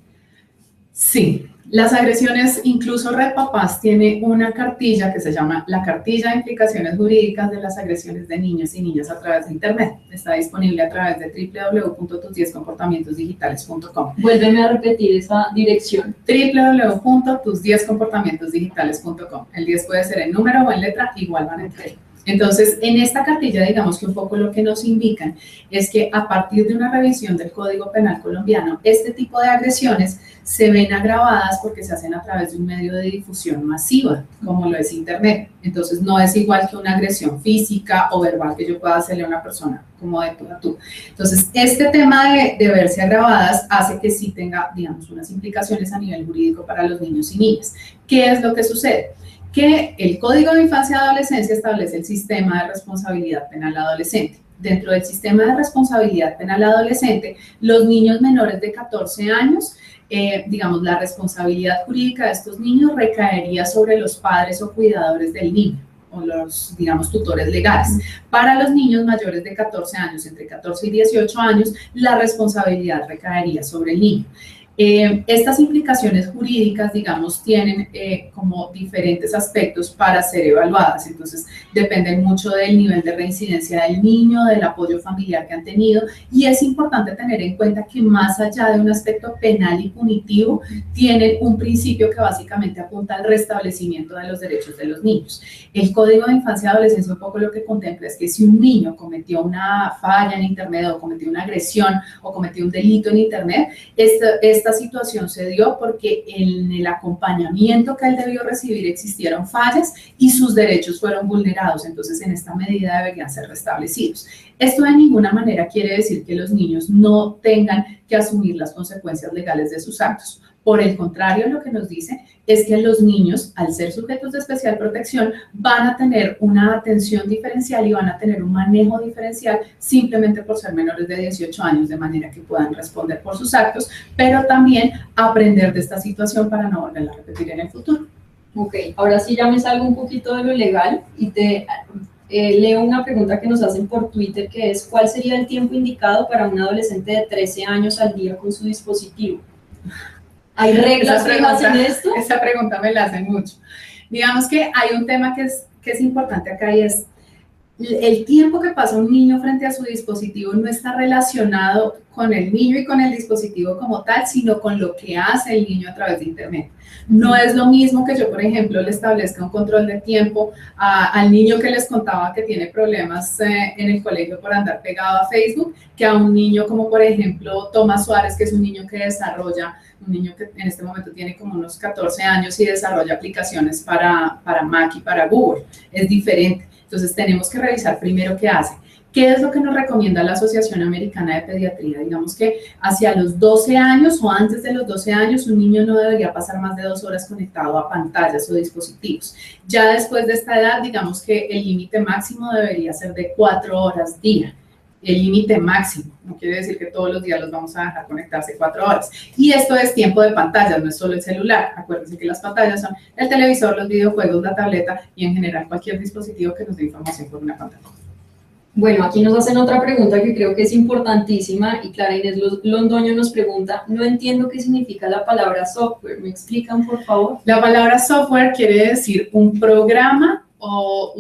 Sí. Las agresiones, incluso Red Papás tiene una cartilla que se llama la cartilla de implicaciones jurídicas de las agresiones de niños y niñas a través de Internet. Está disponible a través de www.tus10comportamientosdigitales.com. Vuélveme a repetir esa dirección. www.tus10comportamientosdigitales.com. El 10 puede ser en número o en letra, igual van a entrar. Entonces, en esta cartilla, digamos que un poco lo que nos indican es que a partir de una revisión del Código Penal colombiano, este tipo de agresiones se ven agravadas porque se hacen a través de un medio de difusión masiva, como lo es Internet. Entonces, no es igual que una agresión física o verbal que yo pueda hacerle a una persona como de tú a tú. Entonces, este tema de verse agravadas hace que sí tenga, digamos, unas implicaciones a nivel jurídico para los niños y niñas. ¿Qué es lo que sucede? Que el Código de Infancia y Adolescencia establece el sistema de responsabilidad penal adolescente. Dentro del sistema de responsabilidad penal adolescente, los niños menores de 14 años, digamos, la responsabilidad jurídica de estos niños recaería sobre los padres o cuidadores del niño, o los, digamos, tutores legales. Para los niños mayores de 14 años, entre 14 y 18 años, la responsabilidad recaería sobre el niño. Estas implicaciones jurídicas, digamos, tienen como diferentes aspectos para ser evaluadas. Entonces, dependen mucho del nivel de reincidencia del niño, del apoyo familiar que han tenido, y es importante tener en cuenta que más allá de un aspecto penal y punitivo, tienen un principio que básicamente apunta al restablecimiento de los derechos de los niños. El Código de Infancia y Adolescencia un poco lo que contempla es que si un niño cometió una falla en Internet o cometió una agresión o cometió un delito en Internet, esta situación se dio porque en el acompañamiento que él debió recibir existieron fallas y sus derechos fueron vulnerados. Entonces, en esta medida deberían ser restablecidos. Esto de ninguna manera quiere decir que los niños no tengan que asumir las consecuencias legales de sus actos. Por el contrario, lo que nos dice es que los niños, al ser sujetos de especial protección, van a tener una atención diferencial y van a tener un manejo diferencial simplemente por ser menores de 18 años, de manera que puedan responder por sus actos, pero también aprender de esta situación para no volverla a repetir en el futuro. Ok, ahora sí ya me salgo un poquito de lo legal y te leo una pregunta que nos hacen por Twitter, que es: ¿cuál sería el tiempo indicado para un adolescente de 13 años al día con su dispositivo? ¿Hay reglas fijas en esto? Esa pregunta me la hacen mucho. Digamos que hay un tema que es importante acá, y es el tiempo que pasa un niño frente a su dispositivo no está relacionado con el niño y con el dispositivo como tal, sino con lo que hace el niño a través de Internet. No es lo mismo que yo, por ejemplo, le establezca un control de tiempo al niño que les contaba que tiene problemas en el colegio por andar pegado a Facebook, que a un niño como, por ejemplo, Tomás Suárez, que es un niño que desarrolla, un niño que en este momento tiene como unos 14 años y desarrolla aplicaciones para Mac y para Google. Es diferente. Entonces, tenemos que revisar primero qué hace. ¿Qué es lo que nos recomienda la Asociación Americana de Pediatría? Digamos que hacia los 12 años o antes de los 12 años, un niño no debería pasar más de 2 horas conectado a pantallas o dispositivos. Ya después de esta edad, digamos que el límite máximo debería ser de 4 horas día. El límite máximo, no quiere decir que todos los días los vamos a dejar conectarse 4 horas. Y esto es tiempo de pantallas, no es solo el celular. Acuérdense que las pantallas son el televisor, los videojuegos, la tableta y en general cualquier dispositivo que nos dé información por una pantalla. Bueno, aquí nos hacen otra pregunta que creo que es importantísima y Clara Inés Londoño nos pregunta: no entiendo qué significa la palabra software, ¿me explican por favor? La palabra software quiere decir un programa o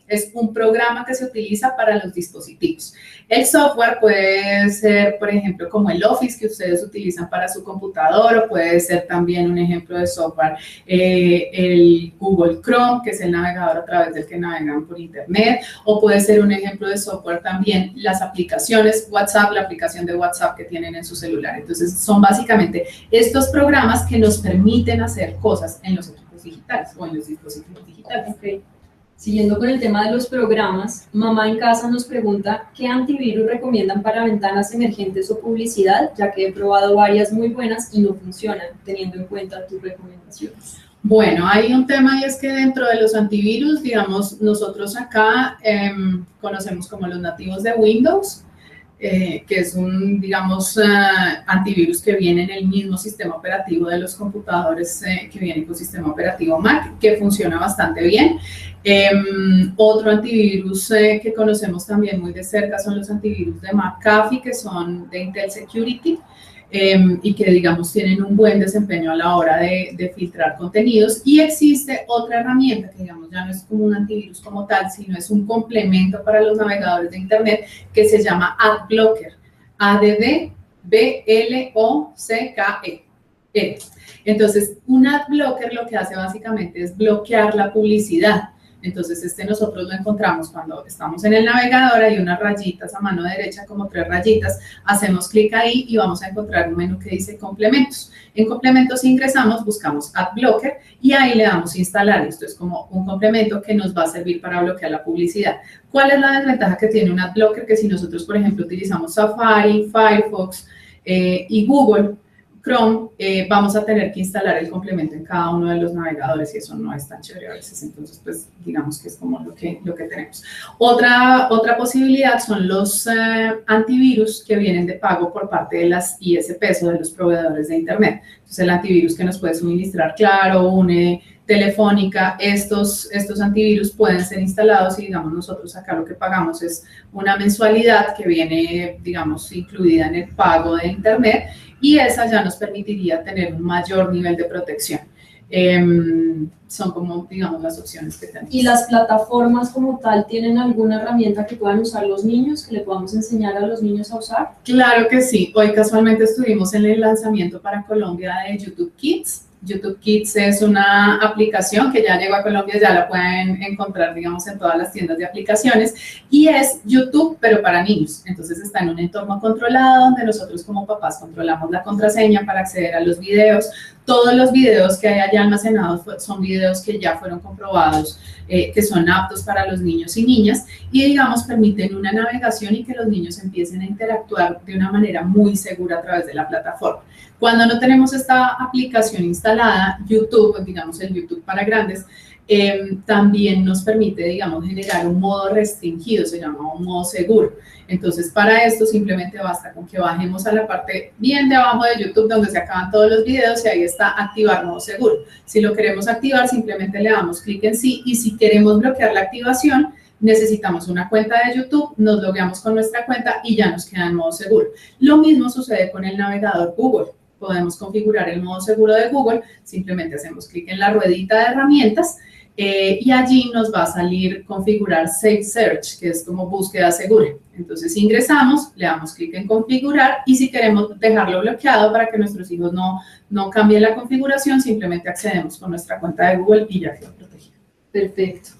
es un programa que se utiliza para los dispositivos. El software puede ser, por ejemplo, como el Office que ustedes utilizan para su computador, o puede ser también un ejemplo de software el Google Chrome, que es el navegador a través del que navegan por Internet, o puede ser un ejemplo de software también las aplicaciones WhatsApp, la aplicación de WhatsApp que tienen en su celular. Entonces, son básicamente estos programas que nos permiten hacer cosas en los equipos digitales o en los dispositivos digitales. Okay. Siguiendo con el tema de los programas, Mamá en Casa nos pregunta: ¿qué antivirus recomiendan para ventanas emergentes o publicidad? Ya que he probado varias muy buenas y no funcionan, teniendo en cuenta tus recomendaciones. Bueno, hay un tema, y es que dentro de los antivirus, digamos, nosotros acá conocemos como los nativos de Windows, que es un, digamos, antivirus que viene en el mismo sistema operativo de los computadores que vienen con sistema operativo Mac, que funciona bastante bien. Otro antivirus que conocemos también muy de cerca son los antivirus de McAfee, que son de Intel Security, y que, digamos, tienen un buen desempeño a la hora de filtrar contenidos. Y existe otra herramienta que, digamos, ya no es como un antivirus como tal, sino es un complemento para los navegadores de Internet, que se llama AdBlocker, AdBlocker. Entonces, un AdBlocker lo que hace básicamente es bloquear la publicidad. Entonces nosotros lo encontramos cuando estamos en el navegador, hay unas rayitas a mano derecha, como 3 rayitas, hacemos clic ahí y vamos a encontrar un menú que dice complementos. En complementos ingresamos, buscamos AdBlocker y ahí le damos instalar. Esto es como un complemento que nos va a servir para bloquear la publicidad. ¿Cuál es la desventaja que tiene un AdBlocker? Que si nosotros, por ejemplo, utilizamos Safari, Firefox y Google Chrome, vamos a tener que instalar el complemento en cada uno de los navegadores y eso no es tan chévere a veces. Entonces, pues, digamos que es como lo que tenemos. Otra posibilidad son los antivirus que vienen de pago por parte de las ISPs o de los proveedores de Internet. Entonces, el antivirus que nos puede suministrar Claro, UNE, Telefónica, estos antivirus pueden ser instalados y, digamos, nosotros acá lo que pagamos es una mensualidad que viene, digamos, incluida en el pago de Internet y esa ya nos permitiría tener un mayor nivel de protección. Son como, digamos, las opciones que tenemos. ¿Y las plataformas como tal tienen alguna herramienta que puedan usar los niños, que le podamos enseñar a los niños a usar? Claro que sí. Hoy casualmente estuvimos en el lanzamiento para Colombia de YouTube Kids. YouTube Kids es una aplicación que ya llegó a Colombia, ya la pueden encontrar, digamos, en todas las tiendas de aplicaciones y es YouTube, pero para niños. Entonces está en un entorno controlado donde nosotros como papás controlamos la contraseña para acceder a los videos. Todos los videos que hay allá almacenados son videos que ya fueron comprobados, que son aptos para los niños y niñas y, digamos, permiten una navegación y que los niños empiecen a interactuar de una manera muy segura a través de la plataforma. Cuando no tenemos esta aplicación instalada, YouTube, digamos el YouTube para grandes, también nos permite, digamos, generar un modo restringido, se llama un modo seguro. Entonces, para esto simplemente basta con que bajemos a la parte bien de abajo de YouTube donde se acaban todos los videos y ahí está activar modo seguro. Si lo queremos activar, simplemente le damos clic en sí y si queremos bloquear la activación, necesitamos una cuenta de YouTube, nos logueamos con nuestra cuenta y ya nos queda en modo seguro. Lo mismo sucede con el navegador Google. Podemos configurar el modo seguro de Google, simplemente hacemos clic en la ruedita de herramientas y allí nos va a salir configurar Safe Search, que es como búsqueda segura. Entonces ingresamos, le damos clic en configurar y si queremos dejarlo bloqueado para que nuestros hijos no cambien la configuración, simplemente accedemos con nuestra cuenta de Google y ya queda protegido. Perfecto.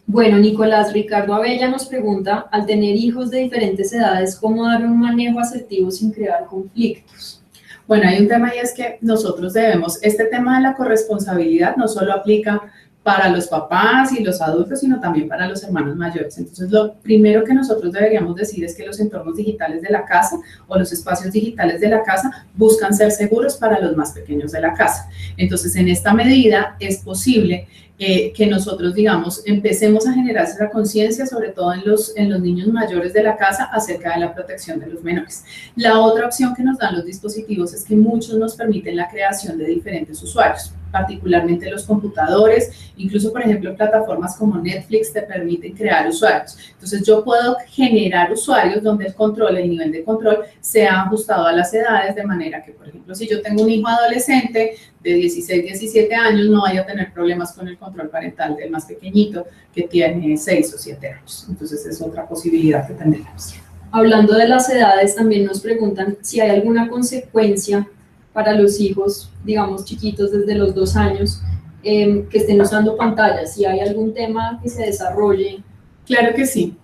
Bueno, Nicolás, Ricardo Abella nos pregunta, al tener hijos de diferentes edades, ¿cómo dar un manejo asertivo sin crear conflictos? Bueno, hay un tema y es que nosotros debemos, este tema de la corresponsabilidad no solo aplica para los papás y los adultos, sino también para los hermanos mayores. Entonces, lo primero que nosotros deberíamos decir es que los entornos digitales de la casa o los espacios digitales de la casa buscan ser seguros para los más pequeños de la casa. Entonces, en esta medida es posible que nosotros, digamos, empecemos a generar esa conciencia, sobre todo en los niños mayores de la casa, acerca de la protección de los menores. La otra opción que nos dan los dispositivos es que muchos nos permiten la creación de diferentes usuarios, particularmente los computadores, incluso, por ejemplo, plataformas como Netflix te permiten crear usuarios. Entonces, yo puedo generar usuarios donde el nivel de control sea ajustado a las edades, de manera que, por ejemplo, si yo tengo un hijo adolescente de 16, 17 años, no vaya a tener problemas con el control parental del más pequeñito que tiene 6 o 7 años. Entonces, es otra posibilidad que tendríamos. Hablando de las edades, también nos preguntan si hay alguna consecuencia para los hijos, digamos, chiquitos desde los 2 años, que estén usando pantallas, si hay algún tema que se desarrolle. Claro que sí.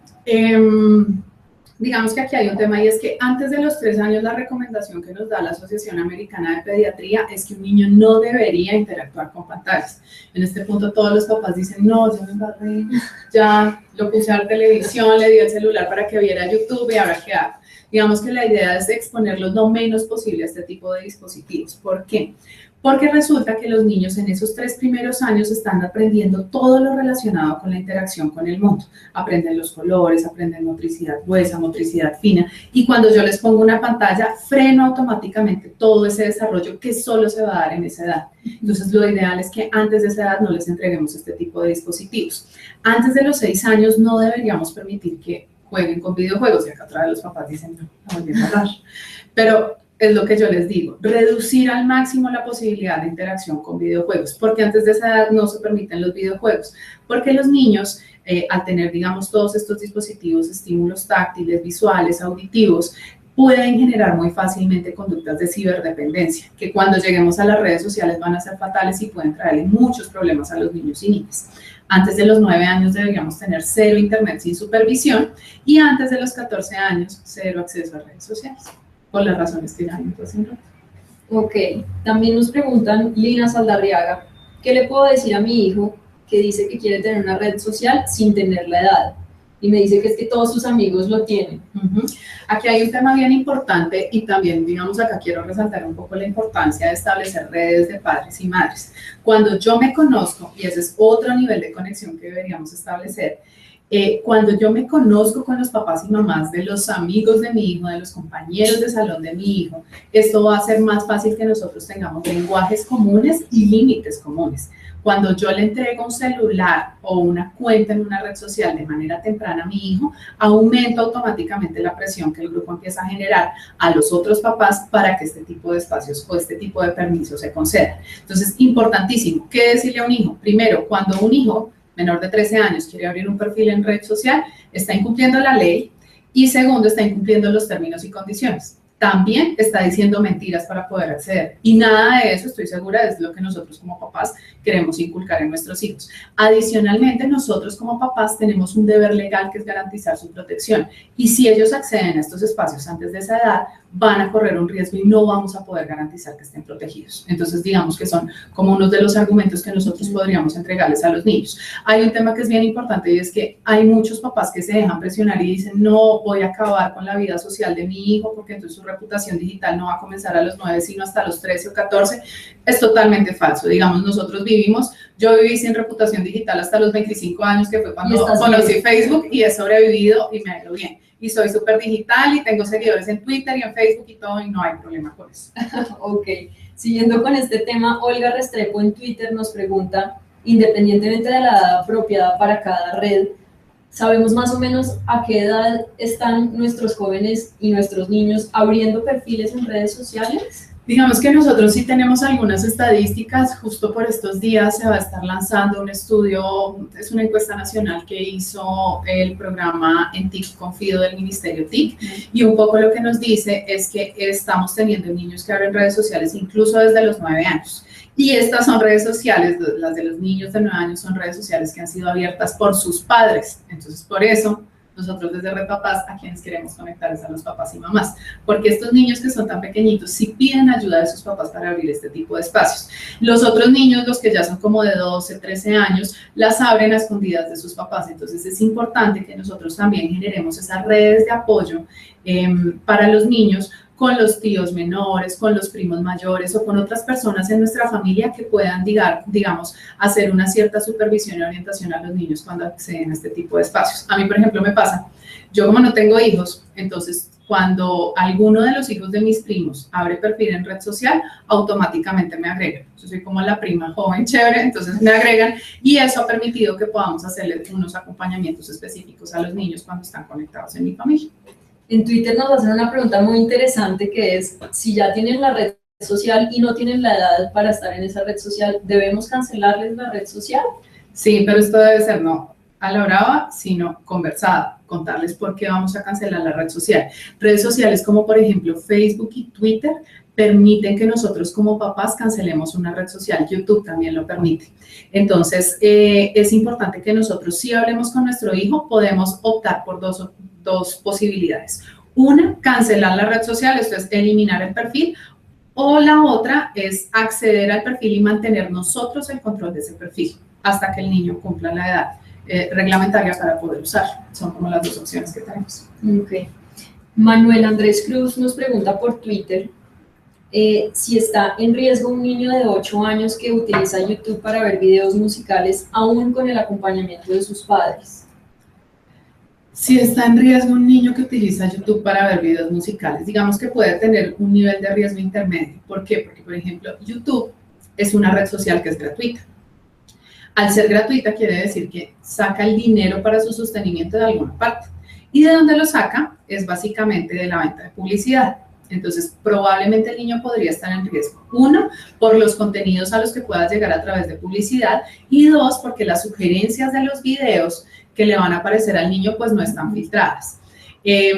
Digamos que aquí hay un tema y es que antes de los 3 años la recomendación que nos da la Asociación Americana de Pediatría es que un niño no debería interactuar con pantallas. En este punto todos los papás dicen, no, yo me embarré, ya lo puse a la televisión, le di el celular para que viera YouTube y ahora qué hago. Digamos que la idea es exponerlos lo menos posible a este tipo de dispositivos. ¿Por qué? Porque resulta que los niños en esos 3 primeros años están aprendiendo todo lo relacionado con la interacción con el mundo. Aprenden los colores, aprenden motricidad gruesa, motricidad fina, y cuando yo les pongo una pantalla, freno automáticamente todo ese desarrollo que solo se va a dar en esa edad. Entonces, lo ideal es que antes de esa edad no les entreguemos este tipo de dispositivos. Antes de los 6 años no deberíamos permitir que jueguen con videojuegos, y acá otra vez los papás dicen, no, voy a hablar. Pero es lo que yo les digo, reducir al máximo la posibilidad de interacción con videojuegos, porque antes de esa edad no se permiten los videojuegos, porque los niños, al tener, digamos, todos estos dispositivos, estímulos táctiles, visuales, auditivos, pueden generar muy fácilmente conductas de ciberdependencia, que cuando lleguemos a las redes sociales van a ser fatales y pueden traerle muchos problemas a los niños y niñas. Antes de los 9 años deberíamos tener 0 internet sin supervisión y antes de los 14 años 0 acceso a redes sociales, por las razones que ya han mencionado. Ok, también nos preguntan, Lina Saldarriaga, ¿qué le puedo decir a mi hijo que dice que quiere tener una red social sin tener la edad? Y me dice que es que todos sus amigos lo tienen. Aquí hay un tema bien importante y también, digamos, acá quiero resaltar un poco la importancia de establecer redes de padres y madres. Cuando yo me conozco, y ese es otro nivel de conexión que deberíamos establecer, cuando yo me conozco con los papás y mamás de los amigos de mi hijo, de los compañeros de salón de mi hijo, esto va a ser más fácil que nosotros tengamos lenguajes comunes y límites comunes. Cuando yo le entrego un celular o una cuenta en una red social de manera temprana a mi hijo, aumento automáticamente la presión que el grupo empieza a generar a los otros papás para que este tipo de espacios o este tipo de permisos se concedan. Entonces, importantísimo, ¿qué decirle a un hijo? Primero, cuando un hijo menor de 13 años quiere abrir un perfil en red social, está incumpliendo la ley y segundo, está incumpliendo los términos y condiciones. También está diciendo mentiras para poder acceder. Y nada de eso, estoy segura, es lo que nosotros como papás queremos inculcar en nuestros hijos. Adicionalmente, nosotros como papás tenemos un deber legal que es garantizar su protección. Y si ellos acceden a estos espacios antes de esa edad, van a correr un riesgo y no vamos a poder garantizar que estén protegidos. Entonces, digamos que son como unos de los argumentos que nosotros podríamos entregarles a los niños. Hay un tema que es bien importante y es que hay muchos papás que se dejan presionar y dicen, no, voy a acabar con la vida social de mi hijo porque entonces su reputación digital no va a comenzar a los 9, sino hasta los 13 o 14. Es totalmente falso. Digamos, nosotros yo viví sin reputación digital hasta los 25 años, que fue cuando conocí Facebook y he sobrevivido y me ha ido bien. Y soy súper digital y tengo seguidores en Twitter y en Facebook y todo, y no hay problema con eso. Ok, siguiendo con este tema, Olga Restrepo en Twitter nos pregunta, independientemente de la edad apropiada para cada red, ¿sabemos más o menos a qué edad están nuestros jóvenes y nuestros niños abriendo perfiles en redes sociales? Digamos que nosotros sí tenemos algunas estadísticas. Justo por estos días se va a estar lanzando un estudio, es una encuesta nacional que hizo el programa en TIC Confido del Ministerio TIC, y un poco lo que nos dice es que estamos teniendo niños que abren redes sociales incluso desde los 9 años. Y estas son redes sociales, las de los niños de 9 años son redes sociales que han sido abiertas por sus padres. Entonces, por eso, nosotros desde Red Papás a quienes queremos conectar es a los papás y mamás, porque estos niños que son tan pequeñitos sí piden ayuda de sus papás para abrir este tipo de espacios. Los otros niños, los que ya son como de 12, 13 años, las abren a escondidas de sus papás. Entonces es importante que nosotros también generemos esas redes de apoyo para los niños, con los tíos menores, con los primos mayores o con otras personas en nuestra familia que puedan, digamos, hacer una cierta supervisión y orientación a los niños cuando acceden a este tipo de espacios. A mí, por ejemplo, me pasa, yo como no tengo hijos, entonces cuando alguno de los hijos de mis primos abre perfil en red social, automáticamente me agregan. Yo soy como la prima joven chévere, entonces me agregan y eso ha permitido que podamos hacerle unos acompañamientos específicos a los niños cuando están conectados en mi familia. En Twitter nos hacen una pregunta muy interesante que es, si ya tienen la red social y no tienen la edad para estar en esa red social, ¿debemos cancelarles la red social? Sí, pero esto debe ser no a la brava, sino conversada, contarles por qué vamos a cancelar la red social. Redes sociales como por ejemplo Facebook y Twitter permiten que nosotros como papás cancelemos una red social. YouTube también lo permite. Entonces, es importante que nosotros, si hablemos con nuestro hijo, podemos optar por dos posibilidades. Una, cancelar la red social, esto es eliminar el perfil, o la otra es acceder al perfil y mantener nosotros el control de ese perfil hasta que el niño cumpla la edad reglamentaria para poder usarlo. Son como las dos opciones que tenemos. Ok. Manuel Andrés Cruz nos pregunta por Twitter si está en riesgo un niño de 8 años que utiliza YouTube para ver videos musicales aún con el acompañamiento de sus padres. Si está en riesgo un niño que utiliza YouTube para ver videos musicales, digamos que puede tener un nivel de riesgo intermedio. ¿Por qué? Porque, por ejemplo, YouTube es una red social que es gratuita. Al ser gratuita quiere decir que saca el dinero para su sostenimiento de alguna parte. ¿Y de dónde lo saca? Es básicamente de la venta de publicidad. Entonces, probablemente el niño podría estar en riesgo. 1, por los contenidos a los que pueda llegar a través de publicidad. Y 2, porque las sugerencias de los videos que le van a aparecer al niño, pues no están filtradas. Y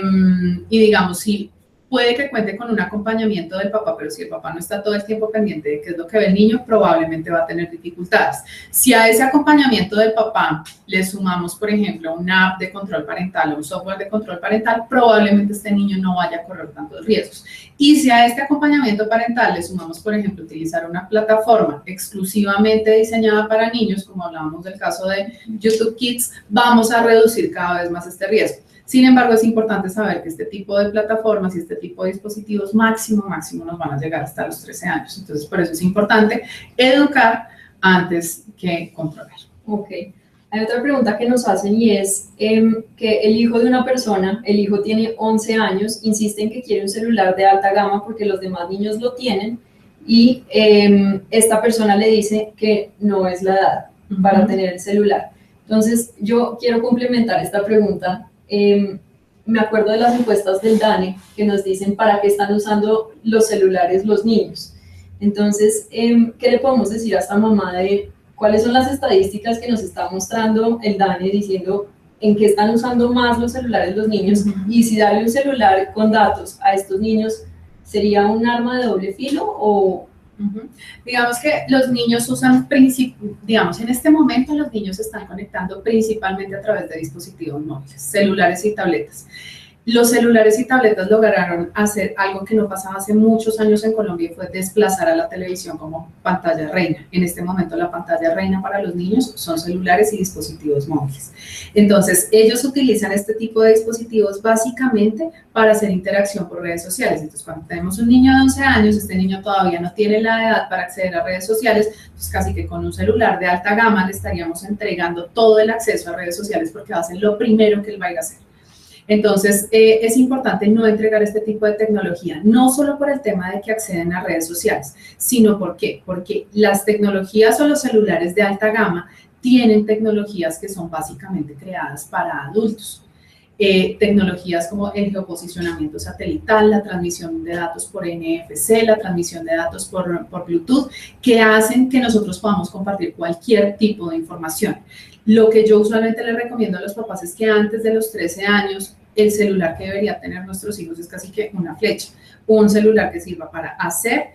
digamos, si puede que cuente con un acompañamiento del papá, pero si el papá no está todo el tiempo pendiente de qué es lo que ve el niño, probablemente va a tener dificultades. Si a ese acompañamiento del papá le sumamos, por ejemplo, una app de control parental o un software de control parental, probablemente este niño no vaya a correr tantos riesgos. Y si a este acompañamiento parental le sumamos, por ejemplo, utilizar una plataforma exclusivamente diseñada para niños, como hablábamos del caso de YouTube Kids, vamos a reducir cada vez más este riesgo. Sin embargo, es importante saber que este tipo de plataformas y este tipo de dispositivos máximo nos van a llegar hasta los 13 años. Entonces, por eso es importante educar antes que controlar. Ok. Hay otra pregunta que nos hacen y es que el hijo de una persona, el hijo tiene 11 años, insiste en que quiere un celular de alta gama porque los demás niños lo tienen y esta persona le dice que no es la edad para tener el celular. Entonces, yo quiero complementar esta pregunta. Me acuerdo de las encuestas del DANE que nos dicen para qué están usando los celulares los niños. Entonces, ¿qué le podemos decir a esta mamá de cuáles son las estadísticas que nos está mostrando el DANE diciendo en qué están usando más los celulares los niños? Y si darle un celular con datos a estos niños sería un arma de doble filo o... Digamos que los niños usan, digamos, en este momento los niños se están conectando principalmente a través de dispositivos móviles, celulares y tabletas. Los celulares y tabletas lograron hacer algo que no pasaba hace muchos años en Colombia y fue desplazar a la televisión como pantalla reina. En este momento la pantalla reina para los niños son celulares y dispositivos móviles. Entonces ellos utilizan este tipo de dispositivos básicamente para hacer interacción por redes sociales. Entonces cuando tenemos un niño de 11 años, este niño todavía no tiene la edad para acceder a redes sociales, pues casi que con un celular de alta gama le estaríamos entregando todo el acceso a redes sociales porque va a ser lo primero que él va a ir a hacer. Entonces, es importante no entregar este tipo de tecnología, no solo por el tema de que acceden a redes sociales, sino ¿por qué? Porque las tecnologías o los celulares de alta gama tienen tecnologías que son básicamente creadas para adultos. Tecnologías como el geoposicionamiento satelital, la transmisión de datos por NFC, la transmisión de datos por Bluetooth, que hacen que nosotros podamos compartir cualquier tipo de información. Lo que yo usualmente les recomiendo a los papás es que antes de los 13 años, el celular que debería tener nuestros hijos es casi que una flecha, un celular que sirva para hacer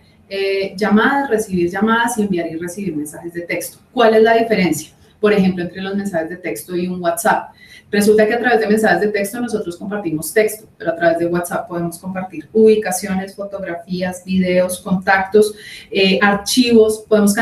llamadas, recibir llamadas y enviar y recibir mensajes de texto. ¿Cuál es la diferencia? Por ejemplo, entre los mensajes de texto y un WhatsApp. Resulta que a través de mensajes de texto nosotros compartimos texto, pero a través de WhatsApp podemos compartir ubicaciones, fotografías, videos, contactos, archivos, podemos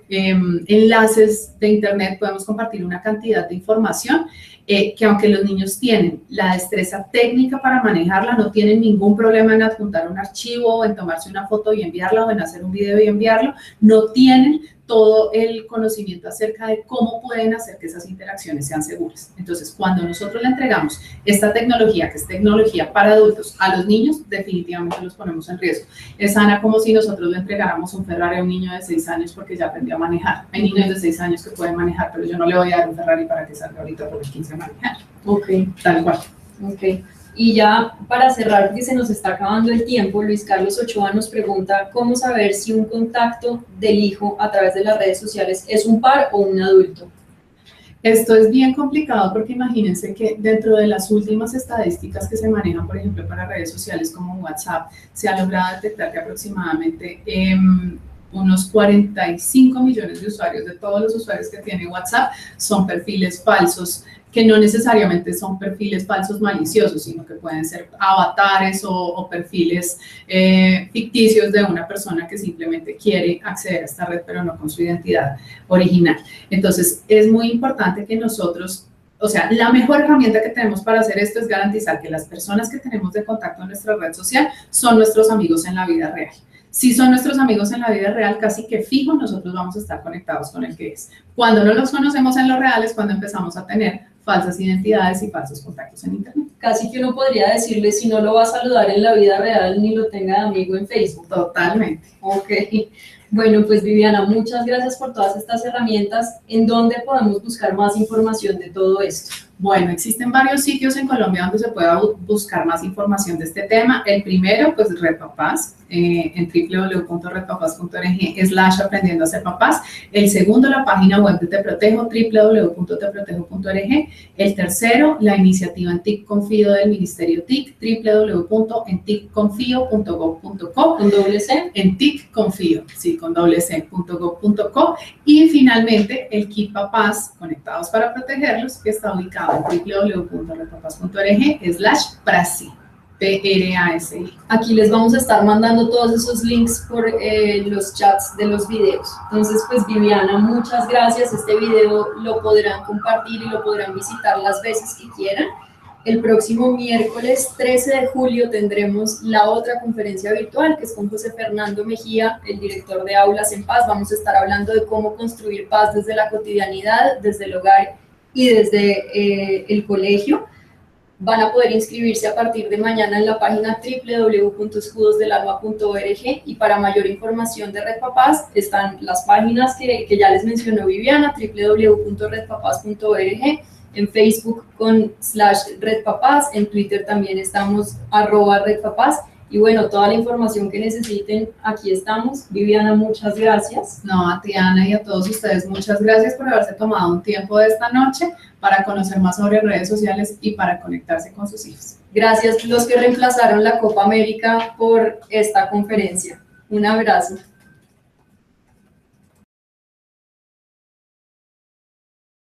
enlaces de internet, podemos compartir una cantidad de información que aunque los niños tienen la destreza técnica para manejarla, no tienen ningún problema en adjuntar un archivo, o en tomarse una foto y enviarla, o en hacer un video y enviarlo, no tienen todo el conocimiento acerca de cómo pueden hacer que esas interacciones sean seguras. Entonces, cuando nosotros le entregamos esta tecnología, que es tecnología para adultos, a los niños, definitivamente los ponemos en riesgo. Es, Ana, como si nosotros le entregáramos un Ferrari a un niño de 6 años porque ya aprendió a manejar. Hay niños de 6 años que pueden manejar, pero yo no le voy a dar un Ferrari para que salga ahorita por el 15 a manejar. Ok. Tal cual. Ok. Y ya para cerrar, porque se nos está acabando el tiempo, Luis Carlos Ochoa nos pregunta cómo saber si un contacto del hijo a través de las redes sociales es un par o un adulto. Esto es bien complicado porque imagínense que dentro de las últimas estadísticas que se manejan, por ejemplo, para redes sociales como WhatsApp, se ha logrado detectar que aproximadamente unos 45 millones de usuarios, de todos los usuarios que tiene WhatsApp, son perfiles falsos, que no necesariamente son perfiles falsos maliciosos, sino que pueden ser avatares o perfiles ficticios de una persona que simplemente quiere acceder a esta red, pero no con su identidad original. Entonces, es muy importante que nosotros, o sea, la mejor herramienta que tenemos para hacer esto es garantizar que las personas que tenemos de contacto en nuestra red social son nuestros amigos en la vida real. Si son nuestros amigos en la vida real, casi que fijo, nosotros vamos a estar conectados con el que es. Cuando no los conocemos en lo real es cuando empezamos a tener falsas identidades y falsos contactos en internet. Casi que uno podría decirle, si no lo va a saludar en la vida real, ni lo tenga de amigo en Facebook. Totalmente. Ok. Bueno, pues Viviana, muchas gracias por todas estas herramientas. ¿En dónde podemos buscar más información de todo esto? Bueno, existen varios sitios en Colombia donde se pueda buscar más información de este tema. El primero, pues Red Papás, en www.redpapás.org/aprendiendo a ser papás. El segundo, la página web de Te Protejo, www.teprotejo.org. El tercero, la iniciativa En TIC Confío del Ministerio TIC, www.enticconfio.gov.co. ¿Con doble C? En TIC Confío, sí, con doble C.gov.co. Y finalmente, el Kit Papás Conectados para Protegerlos, que está ubicado en www.redpapás.org/PRASI. PRASI. Aquí les vamos a estar mandando todos esos links por los chats de los videos. Entonces, pues Viviana, muchas gracias. Este video lo podrán compartir y lo podrán visitar las veces que quieran. El próximo miércoles 13 de julio tendremos la otra conferencia virtual, que es con José Fernando Mejía, el director de Aulas en Paz. Vamos a estar hablando de cómo construir paz desde la cotidianidad, desde el hogar y desde el colegio. Van a poder inscribirse a partir de mañana en la página www.escudosdelalma.org, y para mayor información de Red Papás están las páginas que ya les mencionó Viviana, www.redpapás.org, en Facebook con /redpapás, en Twitter también estamos @redpapás, y bueno, toda la información que necesiten, aquí estamos. Viviana, muchas gracias. No, a ti, Ana, y a todos ustedes, muchas gracias por haberse tomado un tiempo de esta noche para conocer más sobre redes sociales y para conectarse con sus hijos. Gracias los que reemplazaron la Copa América por esta conferencia. Un abrazo.